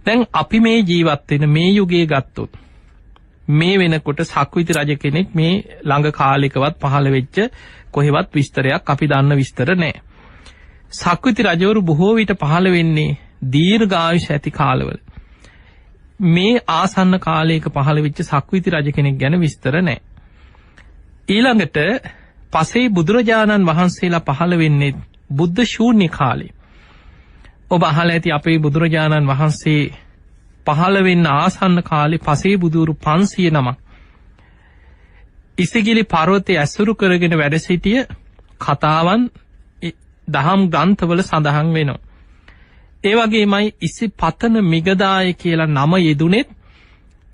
දැන් අපි මේ ජීවත් වෙන මේ යුගයේ ගත්තොත් මේ වෙනකොට සක්විති රජ කෙනෙක් මේ ළඟ කාලෙකවත් පහළ වෙච්ච කොහෙවත් විස්තරයක් අපි දන්න විස්තර නැහැ. සක්විති රජවරු බොහෝ විට පහළ වෙන්නේ දීර්ඝායුෂ ඇති කාලවල. මේ ආසන්න කාලයක පහළ වෙච්ච සක්විති රජ කෙනෙක් ගැන විස්තර නැහැ. ඊළඟට පසේ බුදුරජාණන් වහන්සේලා පහළ වෙන්නේ බුද්ධ ශූන්‍ය කාලේ. ඔබ අහලා ඇති අපේ බුදුරජාණන් වහන්සේ පහළ වෙන්න ආසන්න කාලේ පසේ බුදුරු 500 නමක් ඉසිගිලි පර්වතයේ ඇසුරු කරගෙන වැඩ සිටිය කතාවන් දහම් ග්‍රන්ථවල සඳහන් වෙනවා. ඒ වගේමයි ඉසිපතන මිගදාය කියලා නම යෙදුනෙත්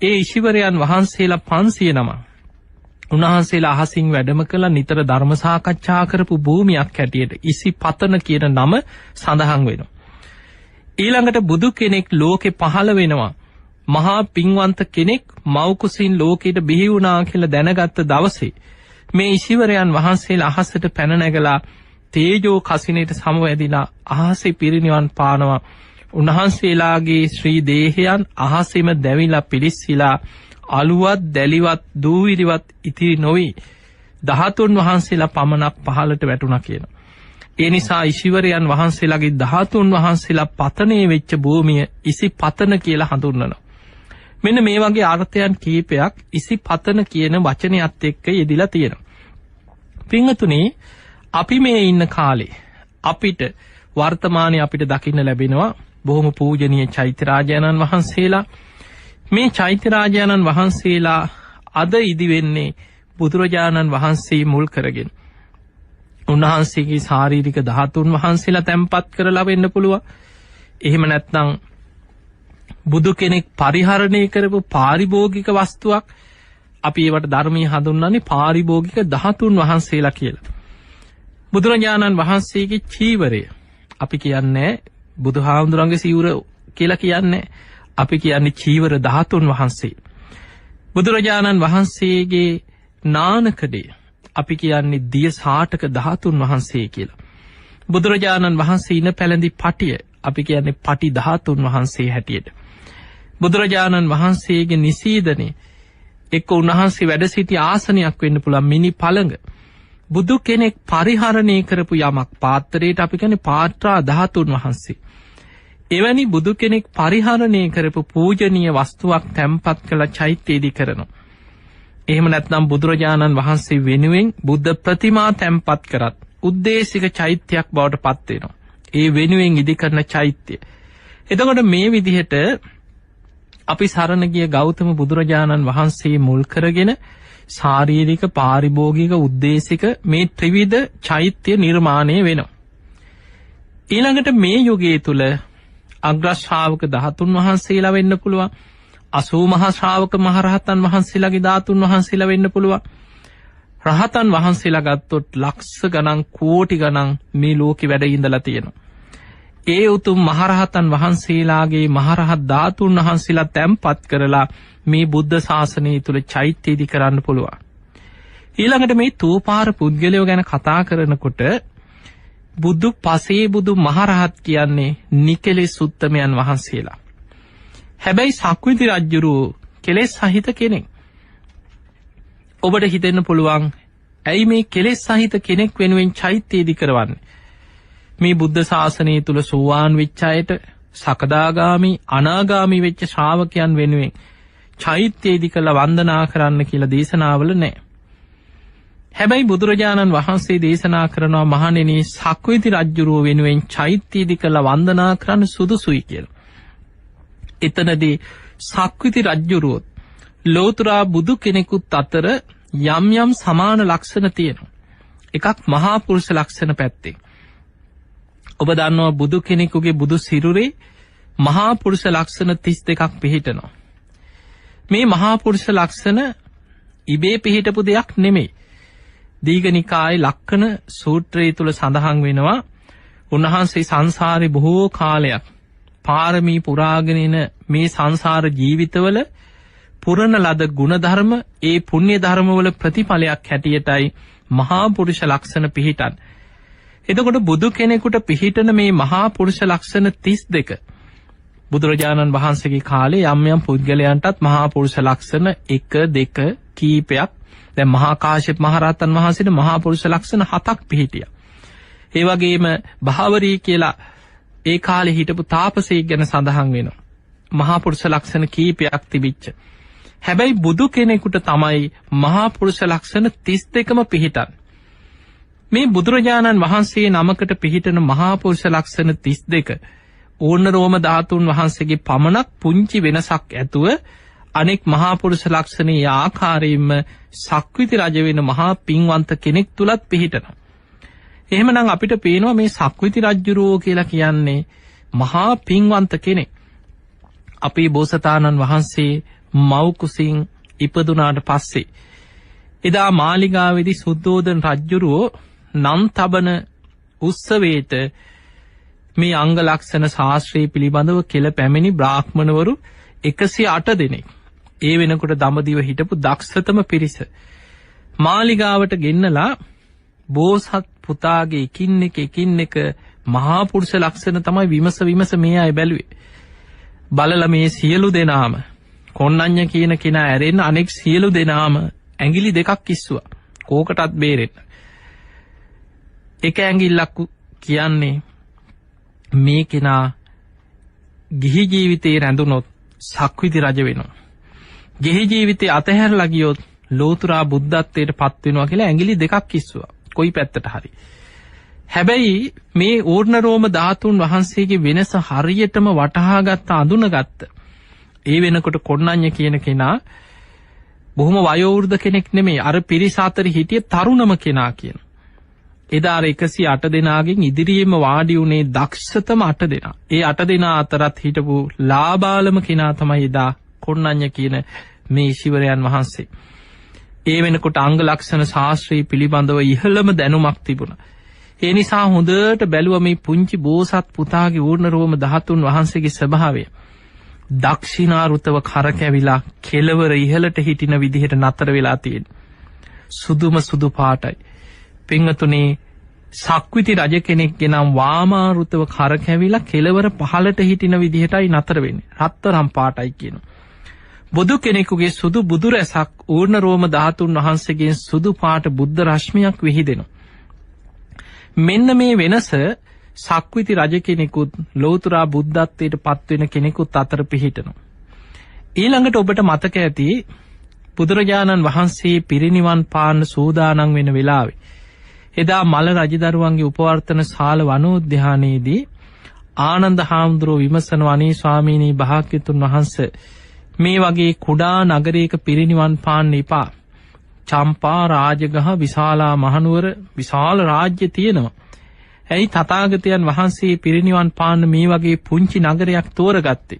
ඒ ඍෂිවරයන් වහන්සේලා 500 නමක්. උන්වහන්සේලා අහසින් වැඩම කළ නිතර ධර්ම සාකච්ඡා කරපු භූමියක් හැටියට ඉසිපතන කියන නම සඳහන් වෙනවා. ඊළඟට බුදු කෙනෙක් ලෝකේ පහළ වෙනවා. මහා පින්වන්ත කෙනෙක් මව් කුසින් ලෝකෙට බිහි වුණා කියලා දැනගත්ත දවසේ මේ ඍෂිවරයන් වහන්සේලා අහසට පැන නැගලා තේජෝ කසිනේට සමවැදිලා අහසේ පිරිනිවන් පානවා. උන්වහන්සේලාගේ ශ්‍රී දේහයන් අහසෙම දැවිලා පිලිස්සিলা අලුවත් දැලිවත් දූවිලිවත් ඉතිරි නොවි 13 වහන්සේලා පමණක් පහළට වැටුණා කියනවා. ඒ නිසා ඍෂිවරයන් වහන්සේලාගේ 13 වහන්සේලා පතනේ වෙච්ච භූමිය ඉසිපතන කියලා හඳුන්වනවා. මෙන්න මේ වගේ අර්ථයන් කීපයක් ඉසිපතන කියන වචනයත් එක්ක යෙදිලා තියෙනවා. පින්වතුනි, අපි මේ ඉන්න කාලේ අපිට වර්තමානයේ අපිට දකින්න ලැබෙනවා බොහොම පූජනීය චෛත්‍යරාජානන් වහන්සේලා. මේ චෛත්‍යරාජානන් වහන්සේලා අද ඉදි වෙන්නේ බුදුරජාණන් වහන්සේ මුල් කරගෙන. උන්වහන්සේගේ ශාරීරික ධාතුන් වහන්සේලා තැන්පත් කරලා වෙන්න පුළුවන්. එහෙම නැත්නම් බුදු කෙනෙක් පරිහරණය කරපු පාරිභෝගික වස්තුවක්. අපි ඒවට ධර්මයේ හඳුන්වන්නේ පාරිභෝගික ධාතුන් වහන්සේලා කියලා. බුදුරජාණන් වහන්සේගේ චීවරය අපි කියන්නේ බුදුහාමුදුරන්ගේ සිවුර කියලා කියන්නේ. අපි කියන්නේ චීවර ධාතුන් වහන්සේ. බුදුරජාණන් වහන්සේගේ නානකඩේ අපි කියන්නේ දිය සාටක ධාතුන් වහන්සේ කියලා. බුදුරජාණන් වහන්සේ ඉන පැලඳි පටිය අපි කියන්නේ පටි ධාතුන් වහන්සේ හැටියට. බුදුරජාණන් වහන්සේගේ නිසීදනේ එක්ක උන්වහන්සේ වැඩ සිටි ආසනයක් වෙන්න පුළුවන් මිනි පළඟ. බුදු කෙනෙක් පරිහරණය කරපු යමක් පාත්‍රයට අපි කියන්නේ පාත්‍රා ධාතුන් වහන්සේ. එවැනි බුදු කෙනෙක් පරිහරණය කරපු පූජනීය වස්තුවක් තැන්පත් කළ චෛත්‍යයේදී කරනවා. එහෙම නැත්නම් බුදුරජාණන් වහන්සේ වෙනුවෙන් බුද්ධ ප්‍රතිමා තැන්පත් කරත් උද්දේශික චෛත්‍යයක් බවට පත් වෙනවා. ඒ වෙනුවෙන් ඉදි කරන චෛත්‍ය. එතකොට මේ විදිහට අපි සරණ ගිය ගෞතම බුදුරජාණන් වහන්සේ මුල් කරගෙන ශාරීරික පාරිභෝගික උද්දේශික මේ ත්‍රිවිධ චෛත්‍ය නිර්මාණය වෙනවා. ඊළඟට මේ යුගයේ තුල අග්‍ර ශ්‍රාවක ධාතුන් වහන්සේලා වෙන්න පුළුවන්. 80 මහා ශ්‍රාවක මහරහතන් වහන්සේලාගේ ධාතුන් වහන්සේලා වෙන්න පුළුවන්. රහතන් වහන්සේලා ගත්තොත් ලක්ෂ ගණන් කෝටි ගණන් මේ ලෝකේ වැඩ ඉඳලා තියෙනවා. ඒ උතුම් මහරහතන් වහන්සේලාගේ මහරහත් ධාතුන් වහන්සේලා තැන්පත් කරලා මේ බුද්ධ ශාසනය තුල චෛත්‍ය ඉදි කරන්න පුළුවන්. ඊළඟට මේ තෝපාර පුද්ගලයෝ ගැන කතා කරනකොට බුදු පසේ බුදු මහරහත් කියන්නේ නිකලෙස් උත්තමයන් වහන්සේලා. හැබැයි සක්විති රජුරෝ කෙලෙස් සහිත කෙනෙක්. ඔබට හිතෙන්න පුළුවන් ඇයි මේ කෙලෙස් සහිත කෙනෙක් වෙනුවෙන් චෛත්‍ය ඉදි කරවන්නේ? මේ බුද්ධ ශාසනය තුල සෝවාන් වෙච්ච අයට සකදාගාමි අනාගාමි වෙච්ච ශ්‍රාවකයන් වෙනුවෙන් චෛත්‍ය ඉදි කරලා වන්දනා කරන්න කියලා දේශනාවල නැහැ. හැබැයි බුදුරජාණන් වහන්සේ දේශනා කරනවා මහණෙනි සක්විති රජුරෝ වෙනුවෙන් චෛත්‍ය ඉදි කරලා වන්දනා කරන්න සුදුසුයි කියලා. එතනදී සක්විති රජුරෝ ලෝතර බුදු කෙනෙකුත් අතර යම් යම් සමාන ලක්ෂණ තියෙනවා. එකක් මහා පුරුෂ ලක්ෂණ පැත්තේ. ඔබ දන්නවා බුදු කෙනෙකුගේ බුදු සිරුරේ මහා පුරුෂ ලක්ෂණ 32ක් පිහිටනවා. මේ මහා පුරුෂ ලක්ෂණ ඉබේ පිහිටපු දෙයක් නෙමෙයි. දීඝනිකායේ ලක්කන සූත්‍රය තුල සඳහන් වෙනවා උන්වහන්සේ සංසාරේ බොහෝ කාලයක් පාරමී පුරාගෙන ඉන මේ සංසාර ජීවිතවල පුරන ලද ගුණධර්ම ඒ පුණ්‍ය ධර්මවල ප්‍රතිඵලයක් හැටියටයි මහා පුරුෂ ලක්ෂණ පිහිටන්. එතකොට බුදු කෙනෙකුට පිහිටන මේ මහා පුරුෂ ලක්ෂණ 32 බුදුරජාණන් වහන්සේගේ කාලේ යම් යම් පුද්ගලයන්ටත් මහා පුරුෂ ලක්ෂණ 1 2 කීපයක් දැන් මහා කාශ්‍යප මහරහතන් වහන්සේට මහා පුරුෂ ලක්ෂණ 7ක් පිහිටියා. ඒ වගේම භාවරී කියලා ඒ කාලේ හිටපු තාපසයෙක් ගැන සඳහන් වෙනවා. මහා පුරුෂ ලක්ෂණ කීපයක් තිබිච්ච. හැබැයි බුදු කෙනෙකුට තමයි මහා පුරුෂ ලක්ෂණ 32ම පිහිටන්නේ. මේ බුදුරජාණන් වහන්සේ නමකට පිහිටන මහා පුරුෂ ලක්ෂණ 32 ඕර්ණරෝම ධාතුන් වහන්සේගේ පමණක් පුංචි වෙනසක් ඇතුව අනෙක් මහා පුරුෂ ලක්ෂණේ ආකාරයෙන්ම සක්විති රජ වෙන මහා පින්වන්ත කෙනෙක් තුලත් පිහිටනවා. එහෙමනම් අපිට පේනවා මේ සක්විති රජුරෝ කියලා කියන්නේ මහා පින්වන්ත කෙනෙක්. අපේ බෝසතාණන් වහන්සේ මව් කුසින් ඉපදුනාට පස්සේ එදා මාලිගාවේදී සුද්ධෝදන රජුරෝ නම් තබන උත්සවයට මේ අංග ලක්ෂණ ශාස්ත්‍රය පිළිබඳව කෙල පැමිණි බ්‍රාහ්මණවරු 108 දෙනෙක්. ඒ වෙනකොට දඹදිව හිටපු දක්ෂතම පිරිස මාලිගාවට ගෙන්නලා බෝසත් පුතාගේ එකින් එක මහා පුරුෂ ලක්ෂණ තමයි විමස මේ අය බැලුවේ. බලලා මේ සියලු දෙනාම කොණ්ණඤ්ඤ කියන කෙනා ඇරෙන්න අනෙක් සියලු දෙනාම ඇඟිලි දෙකක් කිස්සුවා. කෝකටත් බේරෙන්න. එක ඇඟිල්ලක් කියන්නේ මේ කෙනා ගිහි ජීවිතේ රැඳුනොත් සක්විති රජ වෙනවා. ගිහි ජීවිතේ අතහැරලා ගියොත් ලෝතුරා බුද්ධත්වයට පත් වෙනවා කියලා ඇඟිලි දෙකක් කිස්සුවා. කොයි පැත්තට හරි. හැබැයි මේ ඕර්ණරෝම ධාතුන් වහන්සේගේ වෙනස හරියටම වටහාගත්ත අඳුනගත්ත. ඒ වෙනකොට කොණ්ණඤ්ඤ කියන කෙනා බොහොම වයෝවෘද්ධ කෙනෙක් නෙමෙයි. අර පිරිස අතර හිටිය තරුණම කෙනා කියන. එදා 108 දෙනාගෙන් ඉදිරියේම වාඩි වුණේ දක්ෂතම 8 දෙනා. ඒ 8 දෙනා අතරත් හිටපු ලාබාලම කෙනා තමයි එදා කොණ්ණඤ්ඤ කියන මේ ශිවරයන් වහන්සේ. ඒ වෙනකොට අංග ලක්ෂණ ශාස්ත්‍රය පිළිබඳව ඉහළම දැනුමක් තිබුණා. ඒ නිසා හොඳට බැලුවා මේ පුංචි බෝසත් පුතාගේ ඌර්ණරෝම ධාතුන් වහන්සේගේ ස්වභාවය. දක්ෂිනාරුතව කරකැවිලා කෙලවර ඉහළට හිටින විදිහට නතර වෙලා තියෙනවා. සුදුම සුදු පාටයි. පින්වතුනි සක්විති රජ කෙනෙක්ගේ නම් වාමාරුතව කරකැවිලා කෙලවර පහළට හිටින විදිහටයි නතර වෙන්නේ. රත්තරන් පාටයි කියනවා. බුදු කෙනෙකුගේ සුදු බුදු රැසක් ඌර්ණරෝම ධාතුන් වහන්සේගෙන් සුදු පාට බුද්ධ රශ්මියක් විහිදෙනවා. මෙන්න මේ වෙනස සක්විති රජ කෙනෙකුත් ලෝතුරා බුද්ධත්වයට පත් වෙන කෙනෙකුත් අතර පිහිටනවා. ඊළඟට ඔබට මතක ඇති බුදුරජාණන් වහන්සේ පිරිනිවන් පාන්න සූදානම් වෙන වෙලාවේ එදා මල රජදරුවන්ගේ උපවර්තන ශාල වනෝද්‍යානයේදී ආනන්ද හාමුදුරුවෝ විමසනවා අනේ ස්වාමීනි භාග්‍යතුන් වහන්සේ මේ වගේ කුඩා නගරයක පිරිනිවන් පාන්න එපා. චම්පා රාජගහ විශාලා මහනුවර විශාල රාජ්‍ය තියෙනවා. ඇයි තථාගතයන් වහන්සේ පිරිනිවන් පාන්න මේ වගේ පුංචි නගරයක් තෝරගත්තේ?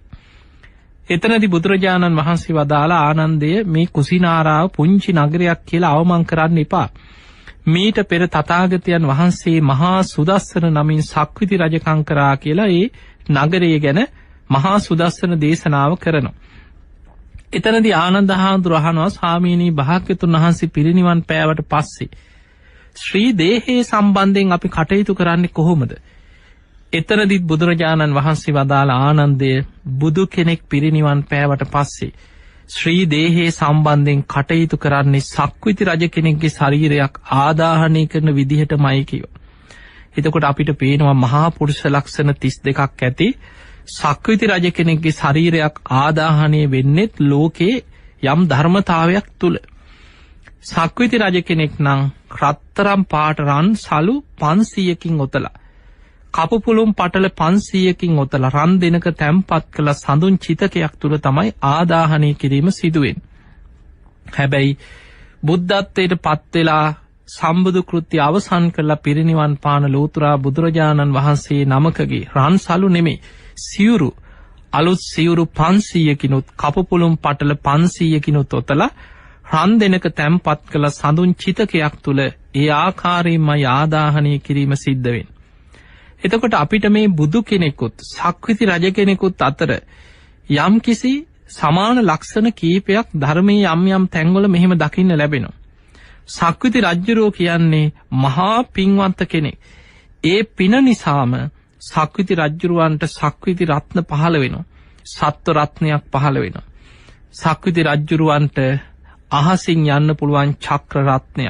එතනදී බුදුරජාණන් වහන්සේ වදාලා ආනන්දය මේ කුසිනාරාව පුංචි නගරයක් කියලා අවමන් කරන්න එපා. මීට පෙර තථාගතයන් වහන්සේ මහා සුදස්සන නමින් සක්විති රජකම් කරා කියලා ඒ නගරය ගැන මහා සුදස්සන දේශනාව කරනවා. එතනදී ආනන්ද හාමුදුරුවෝ අහනවා ස්වාමීනි භාග්‍යතුන් වහන්සේ පිරිනිවන් පෑවට පස්සේ ශ්‍රී දේහයේ සම්බන්ධයෙන් අපි කටයුතු කරන්නේ කොහොමද? එතනදිත් බුදුරජාණන් වහන්සේ වදාළ ආනන්දය බුදු කෙනෙක් පිරිනිවන් පෑවට පස්සේ ශ්‍රී දේහයේ සම්බන්ධයෙන් කටයුතු කරන්නේ සක්විති රජ කෙනෙක්ගේ ශරීරයක් ආදාහනය කරන විදිහටමයි කිව්වා. එතකොට අපිට පේනවා මහා පුරුෂ ලක්ෂණ 32ක් ඇති සක්විති රජ කෙනෙක්ගේ ශරීරයක් ආදාහනය වෙන්නේත් ලෝකේ යම් ධර්මතාවයක් තුල. සක්විති රජ කෙනෙක් නම් රත්තරම් පාට රන් සලු 500කින් ඔතලා කපුපුළුම් පටල 500කින් ඔතලා රන් දෙනක තැම්පත් කළ සඳුන් චිතකයක් තුල තමයි ආදාහනය කිරීම සිදුවෙන්නේ. හැබැයි බුද්ධත්වයට පත් වෙලා සම්බුදු කෘත්‍ය අවසන් කරලා පිරිනිවන් පාන ලෝතුරා බුදුරජාණන් වහන්සේ නමකගේ රන් සලු නෙමෙයි සිවුරු අලුත් සිවුරු 500කිනුත් කපුපුළුම් පටල 500කිනුත් ඔතලා රන් දෙනක තැම්පත් කළ සඳුන් චිතකයක් තුල ඒ ආකාරයෙන්මයි ආදාහනය කිරීම සිද්ධ වෙන්නේ. එතකොට අපිට මේ බුදු කෙනෙකුත් සක්විති රජ කෙනෙකුත් අතර යම් කිසි සමාන ලක්ෂණ කීපයක් ධර්මයේ යම් යම් තැන්වල මෙහෙම දකින්න ලැබෙනවා. සක්විති රජුරෝ කියන්නේ මහා පින්වන්ත කෙනෙක්. ඒ පින නිසාම සක්විති රජුරවන්ට සක්විති රත්න පහළ වෙනවා. සත්ව රත්නයක් පහළ වෙනවා. සක්විති රජුරවන්ට අහසින් යන්න පුළුවන් චක්‍ර රත්නය,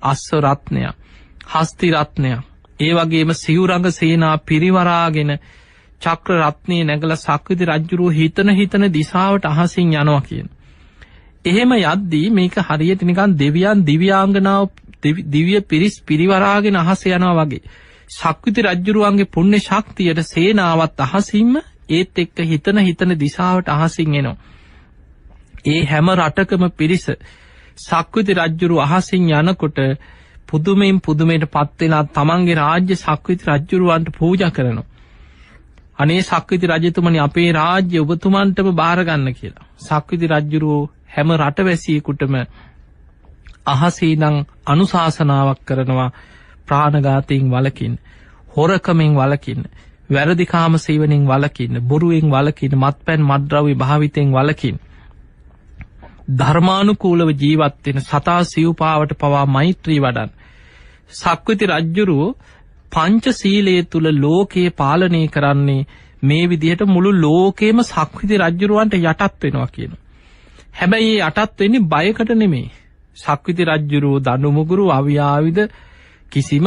අස්ව රත්නය, හස්ති රත්නය, ඒ වගේම සිවුරඟ සේනා පිරිවරාගෙන චක්‍ර රත්නේ නැගලා සක්විති රජුරෝ හිතන දිශාවට අහසින් යනවා කියන. එහෙම යද්දී මේක හරියට නිකන් දෙවියන් දිව්‍යාංගනාව දිව්‍ය පිරිස් පිරිවරාගෙන අහස යනවා වගේ. සක්විති රජුරුවන්ගේ පුණ්‍ය ශක්තියට සේනාවත් අහසින්ම ඒත් එක්ක හිතන දිශාවට අහසින් එනවා. ඒ හැම රටකම පිරිස සක්විති රජුරු අහසින් යනකොට පුදුමයට පත් වෙලා තමන්ගේ රාජ්‍ය සක්විති රජුරුවන්ට පූජා කරනවා. අනේ සක්විති රජතුමනි අපේ රාජ්‍ය ඔබතුමන්ටම බාර ගන්න කියලා. සක්විති රජුරුවෝ හැම රටවැසියෙකුටම අහසේ ඉඳන් අනුශාසනාවක් කරනවා. ප්‍රාණඝාතයෙන් වළකින්න, හොරකමෙන් වළකින්න, වැරදිකාම සේවනයෙන් වළකින්න, බොරුවෙන් වළකින්න, මත්පැන් මත්ද්‍රව්‍ය භාවිතයෙන් වළකින්න. ධර්මානුකූලව ජීවත් වෙන, සතා සිව්පාවට පවා මෛත්‍රී වඩන්න. සක්විති රජුරෝ පංචශීලයේ තුල ලෝකයේ පාලනය කරන්නේ මේ විදිහට මුළු ලෝකෙම සක්විති රජුරවන්ට යටත් වෙනවා කියනවා. හැබැයි ඒ යටත් වෙන්නේ බයකට නෙමෙයි. සක්විති රජුරෝ දනු මුගුරු අවියාවිද කිසිම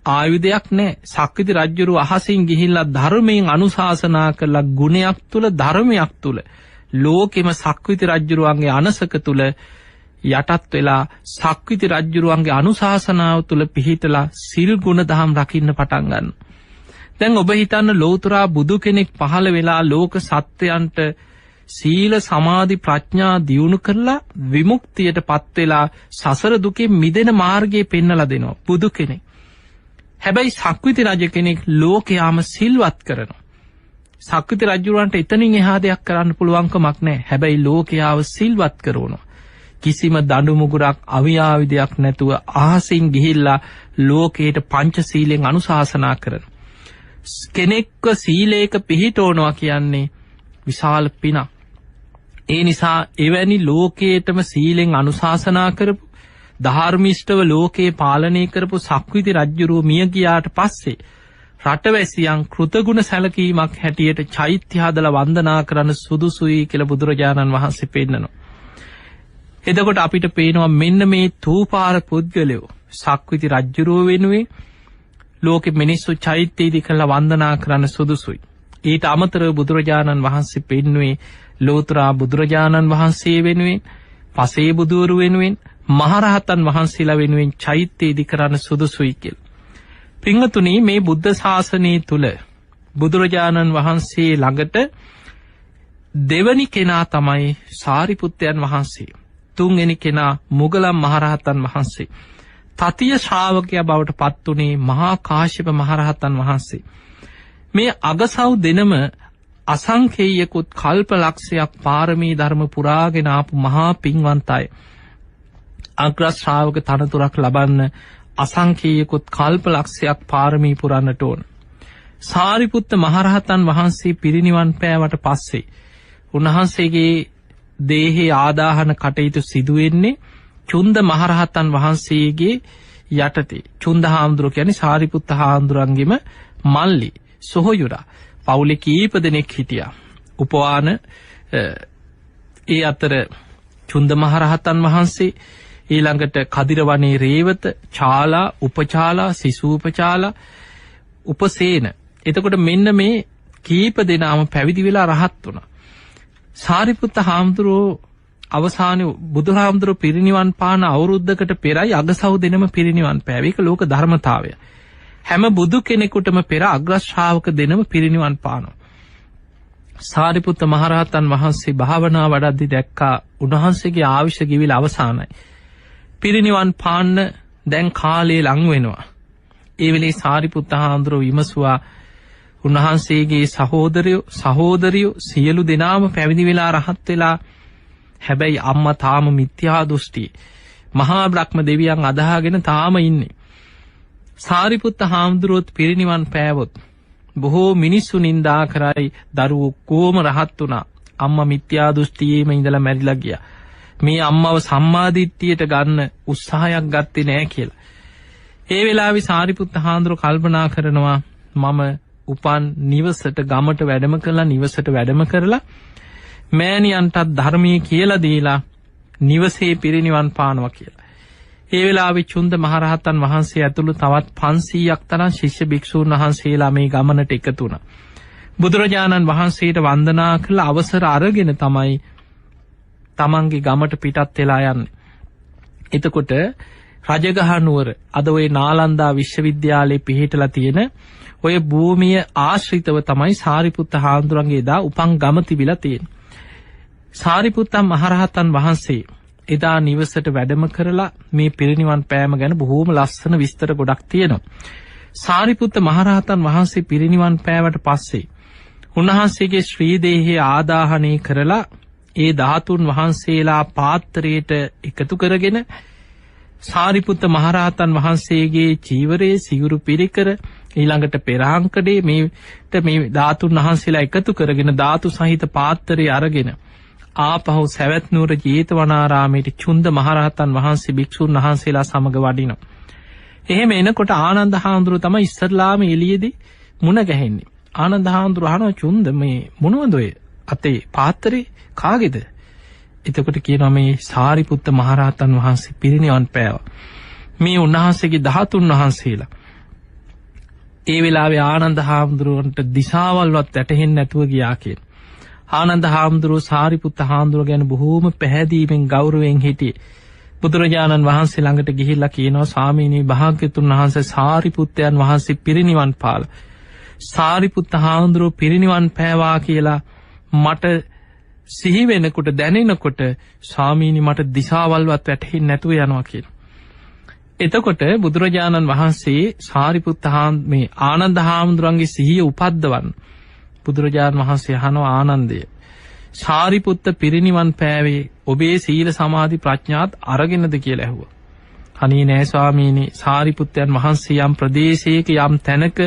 ආයුධයක් නැහැ. සක්විති රජුරෝ අහසින් ගිහිල්ලා ධර්මයෙන් අනුශාසනා කළ ගුණයක් තුල, ධර්මයක් තුල ලෝකෙම සක්විති රජුරුවන්ගේ අනසක තුල යටත් වෙලා සක්විති රජුරුවන්ගේ අනුශාසනාව තුල පිහිටලා සිල් ගුණ දහම් රකින්න පටන් ගන්නවා. දැන් ඔබ හිතන්න ලෝතුරා බුදු කෙනෙක් පහළ වෙලා ලෝක සත්වයන්ට සීල සමාධි ප්‍රඥා දියුණු කරලා විමුක්තියටපත් වෙලා සසර දුකෙන් මිදෙන මාර්ගය පෙන්වලා දෙනවා බුදු කෙනෙක්. හැබැයි සක්විති රජ කෙනෙක් ලෝකයාම සිල්වත් කරනවා. සක්විති රජුරවන්ට එතනින් එහා දෙයක් කරන්න පුළුවන්කමක් නැහැ. හැබැයි ලෝකයාව සිල්වත් කරනවා. කිසිම දඬු මුගුරක් අවියාවිදයක් නැතුව අහසින් ගිහිල්ලා ලෝකයට පංචශීලයෙන් අනුශාසනා කරනවා. කෙනෙක්ව සීලයක පිහිටවනවා කියන්නේ විශාල පිනක්. ඒ නිසා එවැනි ලෝකයටම සීලෙන් අනුශාසනා කරපු, ධර්මිෂ්ඨව ලෝකේ පාලනය කරපු සක්විති රජුරෝ මිය ගියාට පස්සේ රටවැසියන් කෘතගුණ සැලකීමක් හැටියට චෛත්‍ය හදලා වන්දනා කරන්න සුදුසුයි කියලා බුදුරජාණන් වහන්සේ පෙන්නනවා. එතකොට අපිට පේනවා මෙන්න මේ තූපාර පුද්ගලයෝ සක්විති රජුරෝ වෙනුවෙන් ලෝකෙ මිනිස්සු චෛත්‍ය ඉදි කරලා වන්දනා කරන්න සුදුසුයි. ඊට අමතරව බුදුරජාණන් වහන්සේ පෙන්වුවේ ලෝතුරා බුදුරජාණන් වහන්සේ වෙනුවෙන්, පසේ බුදුවරු වෙනුවෙන්, මහරහතන් වහන්සේලා වෙනුවෙන් චෛත්‍ය ඉදි කරන්න සුදුසුයි කියලා. පින්වතුනි, මේ බුද්ධ ශාසනය තුල බුදුරජාණන් වහන්සේ ළඟට දෙවනි කෙනා තමයි සාරිපුත්තයන් වහන්සේ. තුන්වෙනි කෙනා මුගලන් මහරහතන් වහන්සේ. තතිය ශ්‍රාවකයා බවට පත් වුණේ මහා කාශ්‍යප මහරහතන් වහන්සේ. මේ අගසව් දෙනම අසංඛේයකුත් කල්ප ලක්ෂයක් පාරමී ධර්ම පුරාගෙන ආපු මහා පින්වන්ත අය. අග්‍ර ශ්‍රාවක තනතුරක් ලබන්න අසංඛේයකුත් කල්ප ලක්ෂයක් පාරමී පුරන්නට ඕන. සාරිපුත්ත මහරහතන් වහන්සේ පිරිනිවන් පෑවට පස්සේ උන්වහන්සේගේ දේහේ ආදාහන කටයුතු සිදුවෙන්නේ චුන්ද මහරහතන් වහන්සේගේ යටතේ. චුන්ද හාමුදුරුවෝ කියන්නේ සාරිපුත්ත හාමුදුරන්ගේම මල්ලි සොහොයුරා. පවුලේ කීප දෙනෙක් හිටියා. උපවාන ඒ අතර චුන්ද මහරහතන් වහන්සේ, ඊළඟට කදිරවනේ රේවත, චාලා, උපචාලා, සිසූපචාලා, උපසේන. එතකොට මෙන්න මේ කීප දෙනාම පැවිදි වෙලා රහත් වුණා. සාරිපුත්ත හාමුදුරුවෝ අවසානයේ බුදුහාමුදුරුවෝ පිරිනිවන් පාන අවුරුද්දකට පෙරයි අගසව් දෙනම පිරිනිවන් පෑවේ. ඒක ලෝක ධර්මතාවය. හැම බුදු කෙනෙකුටම පෙර අග්‍ර ශ්‍රාවක දෙනම පිරිනිවන් පානවා. සාරිපුත්ත මහරහතන් වහන්සේ භාවනා වඩද්දී දැක්කා උන්වහන්සේගේ ආයුෂ ගෙවිලා අවසానයි. පිරිනිවන් පාන්න දැන් කාලේ ලං වෙනවා. ඒ වෙලේ සාරිපුත්ත හාමුදුරුවෝ විමසුවා උන්වහන්සේගේ සහෝදරයෝ සියලු දෙනාම පැවිදි වෙලා රහත් වෙලා, හැබැයි අම්මා තාම මිත්‍යා දෘෂ්ටි මහා බ්‍රහ්ම දෙවියන් අදහාගෙන තාම ඉන්නේ. සාරිපුත්ත හාමුදුරුවෝත් පිරිනිවන් පෑවොත් බොහෝ මිනිස්සු නින්දා කරයි දරුවෝ කොහොම රහත් වුණා, අම්මා මිත්‍යා දෘෂ්ටියේම ඉඳලා මැරිලා ගියා, මේ අම්මව සම්මාදිට්ඨියට ගන්න උත්සාහයක් ගත්තේ නැහැ කියලා. ඒ වෙලාවේ සාරිපුත්ත හාමුදුරුවෝ කල්පනා කරනවා මම උපන් නිවසට ගමට වැඩම කරලා නිවසට වැඩම කරලා මෑණියන්ටත් ධර්මයේ කියලා දීලා නිවසේ පිරිනිවන් පානවා කියලා. ඒ වෙලාවේ චුන්ද මහරහතන් වහන්සේ ඇතුළු තවත් 500ක් තරම් ශිෂ්‍ය භික්ෂූන් වහන්සේලා මේ ගමනට එකතු වුණා. බුදුරජාණන් වහන්සේට වන්දනා කළ අවසර අරගෙන තමයි තමන්ගේ ගමට පිටත් වෙලා යන්නේ. එතකොට රජගහ නුවර අද ওই නාලන්දා විශ්වවිද්‍යාලයේ පිහිටලා තියෙන ඔය භූමිය ආශ්‍රිතව තමයි සාරිපුත්ත හාමුදුරන්ගේ එදා උපන් ගම තිබිලා තියෙන්නේ. සාරිපුත්ත මහරහතන් වහන්සේ එදා නිවසට වැඩම කරලා මේ පිරිනිවන් පෑම ගැන බොහෝම ලස්සන විස්තර ගොඩක් තියෙනවා. සාරිපුත්ත මහරහතන් වහන්සේ පිරිනිවන් පෑවට පස්සේ උන්වහන්සේගේ ශ්‍රී දේහය ආදාහනය කරලා ඒ ධාතුන් වහන්සේලා පාත්‍රයට එකතු කරගෙන සාරිපුත්ත මහරහතන් වහන්සේගේ චීවරයේ සිවුරු පිරිකර ඊළඟට පෙරහංකඩේ මේ ධාතුන් වහන්සේලා එකතු කරගෙන ධාතු සහිත පාත්‍රය අරගෙන ආපහු සවැත් නුවර ජේතවනාරාමයේ චුන්ද මහරහතන් වහන්සේ භික්ෂුන් වහන්සේලා සමග වඩිනවා. එහෙම එනකොට ආනන්ද හාමුදුරුවෝ තමයි ඉස්සරලාම එළියේදී මුණ ගැහෙන්නේ. ආනන්ද හාමුදුරුවෝ අහනවා චුන්ද මේ මොනවද ඔය අතේ පාත්‍රේ කාගේද? එතකොට කියනවා මේ සාරිපුත්ත මහරහතන් වහන්සේ පිරිනිවන් පෑවා. මේ උන්වහන්සේගේ ධාතුන් වහන්සේලා. ඒ වෙලාවේ ආනන්ද හාමුදුරුවන්ට දිශාවල්වත් වැටහෙන්නේ නැතුව ගියා කියන. ආනන්ද හාමුදුරුවෝ සාරිපුත්ත හාමුදුරුවෝ ගැන බොහෝම පැහැදීමෙන් ගෞරවයෙන් හිටියේ. බුදුරජාණන් වහන්සේ ළඟට ගිහිල්ලා කියනවා ස්වාමීනි භාග්‍යතුන් වහන්සේ සාරිපුත්තයන් වහන්සේ පිරිනිවන් පාලා. සාරිපුත්ත හාමුදුරුවෝ පිරිනිවන් පෑවා කියලා මට සිහි වෙනකොට දැනෙනකොට ස්වාමීනි මට දිශාවල්වත් වැටහෙන්නේ නැතුව යනවා කියලා. එතකොට බුදුරජාණන් වහන්සේ සාරිපුත්ත මේ ආනන්ද හාමුදුරන්ගේ සිහිය උපද්දවන්න බුදුරජාණන් වහන්සේ අහනවා ආනන්දය සාරිපුත්ත පිරිනිවන් පෑවේ ඔබේ සීල සමාධි ප්‍රඥාත් අරගෙනද කියලා ඇහුවා. අනේ නෑ ස්වාමීනි සාරිපුත්තයන් වහන්සේ යම් ප්‍රදේශයක යම් තැනක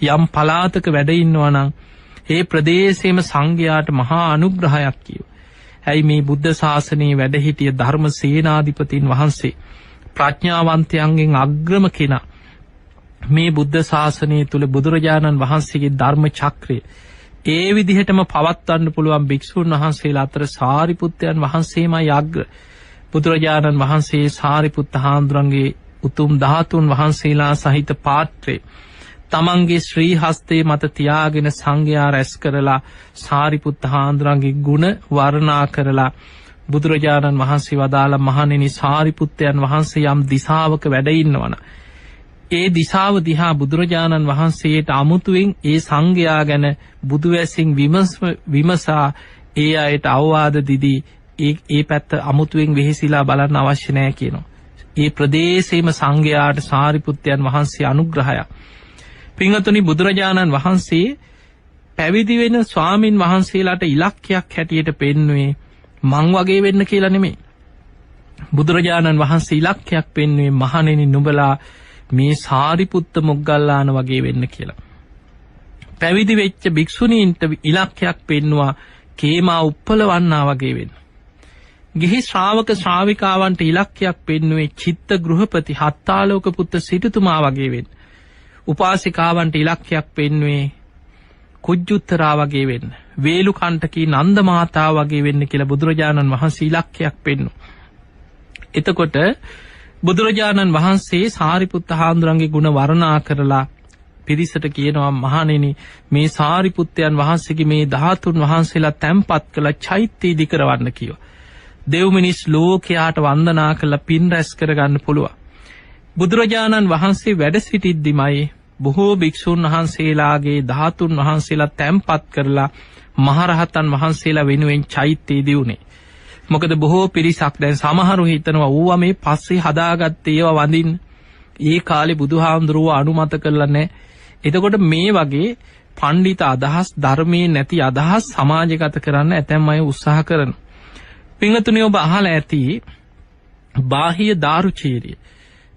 යම් පළාතක වැඩ ඉන්නවා නම් ඒ ප්‍රදේශයේම සංඝයාට මහා අනුග්‍රහයක් කියෝ. ඇයි මේ බුද්ධ ශාසනයේ වැඩ සිටිය ධර්ම සේනාධිපතින් වහන්සේ ප්‍රඥාවන්තයන්ගෙන් අග්‍රම කෙනා මේ බුද්ධ ශාසනය තුල බුදුරජාණන් වහන්සේගේ ධර්ම චක්‍රය ඒ විදිහටම පවත්වන්න පුළුවන් භික්ෂුන් වහන්සේලා අතර සාරිපුත්තයන් වහන්සේමයි අග්‍ර. බුදුරජාණන් වහන්සේ සාරිපුත්ත හාමුදුරන්ගේ උතුම් ධාතුන් වහන්සේලා සහිත පාත්‍රේ තමන්ගේ ශ්‍රී හස්තේ මත තියාගෙන සංඝයා රැස් කරලා සාරිපුත්ත හාමුදුරන්ගේ ගුණ වර්ණනා කරලා බුදුරජාණන් වහන්සේ වදාළ මහණෙනි සාරිපුත්තයන් වහන්සේ යම් දිශාවක වැඩ ඉන්නවන ඒ දිශාව දිහා බුදුරජාණන් වහන්සේට අමුතුවෙන් ඒ සංඝයා ගැන බුදුවැසින් විමසා ඒ අයට අවවාද දීදී ඒ පැත්ත අමුතුවෙන් වෙහෙසිලා බලන්න අවශ්‍ය නැහැ කියනවා. ඒ ප්‍රදේශයේම සංඝයාට සාරිපුත්තයන් වහන්සේ අනුග්‍රහයක්. පින්වතුනි බුදුරජාණන් වහන්සේ පැවිදි වෙන ස්වාමින් වහන්සේලාට ඉලක්කයක් හැටියට පෙන්වුවේ මං වගේ වෙන්න කියලා නෙමෙයි. බුදුරජාණන් වහන්සේ ඉලක්කයක් පෙන්වුවේ මහණෙනි නුඹලා මේ සාරිපුත්ත මොග්ගල්ලාන වගේ වෙන්න කියලා. පැවිදි වෙච්ච භික්ෂුණීන්ට ඉලක්කයක් පෙන්වුවා කේමා උප්පලවන්නා වගේ වෙන්න. ගිහි ශ්‍රාවක ශ්‍රාවිකාවන්ට ඉලක්කයක් පෙන්වුවේ චිත්ත ගෘහපති හත්තාලෝක පුත්ත සිටුතුමා වගේ වෙන්න. උපාසිකාවන්ට ඉලක්කයක් පෙන්වුවේ කුජ්ජුත්තරා වගේ වෙන්න. වේලුකණ්ඨකී නන්ද මාතා වගේ වෙන්න කියලා බුදුරජාණන් වහන්සේ ඉලක්කයක් පෙන්වුවා. එතකොට බුදුරජාණන් වහන්සේ සාරිපුත්ත හාමුදුරන්ගේ ගුණ වර්ණනා කරලා පිරිසට කියනවා මහණෙනි මේ සාරිපුත්තයන් වහන්සේගේ මේ ධාතුන් වහන්සේලා තැන්පත් කළ චෛත්‍ය ඉදි කරවන්න කිව්වා. දෙව් මිනිස් ලෝකයාට වන්දනා කරලා පින් රැස් කරගන්න පුළුවන්. බුදුරජාණන් වහන්සේ වැඩ සිටිද්දිමයි බොහෝ භික්ෂුන් වහන්සේලාගේ ධාතුන් වහන්සේලා තැන්පත් කරලා මහරහතන් වහන්සේලා වෙනුවෙන් චෛත්‍ය ඉදිුනේ. මොකද බොහෝ පිරිසක් දැන් සමහරු හිතනවා ඌවා මේ පස්සේ හදාගත්තේ ඒවා වඳින්න. ඒ කාලේ බුදුහාමුදුරුවෝ අනුමත කළා නැහැ. එතකොට මේ වගේ පඬිත අදහස් ධර්මයේ නැති අදහස් සමාජගත කරන්න ඇතැම් අය උත්සාහ කරනවා. පින්වතුනි ඔබ අහලා ඇති බාහිය දාරුචීරිය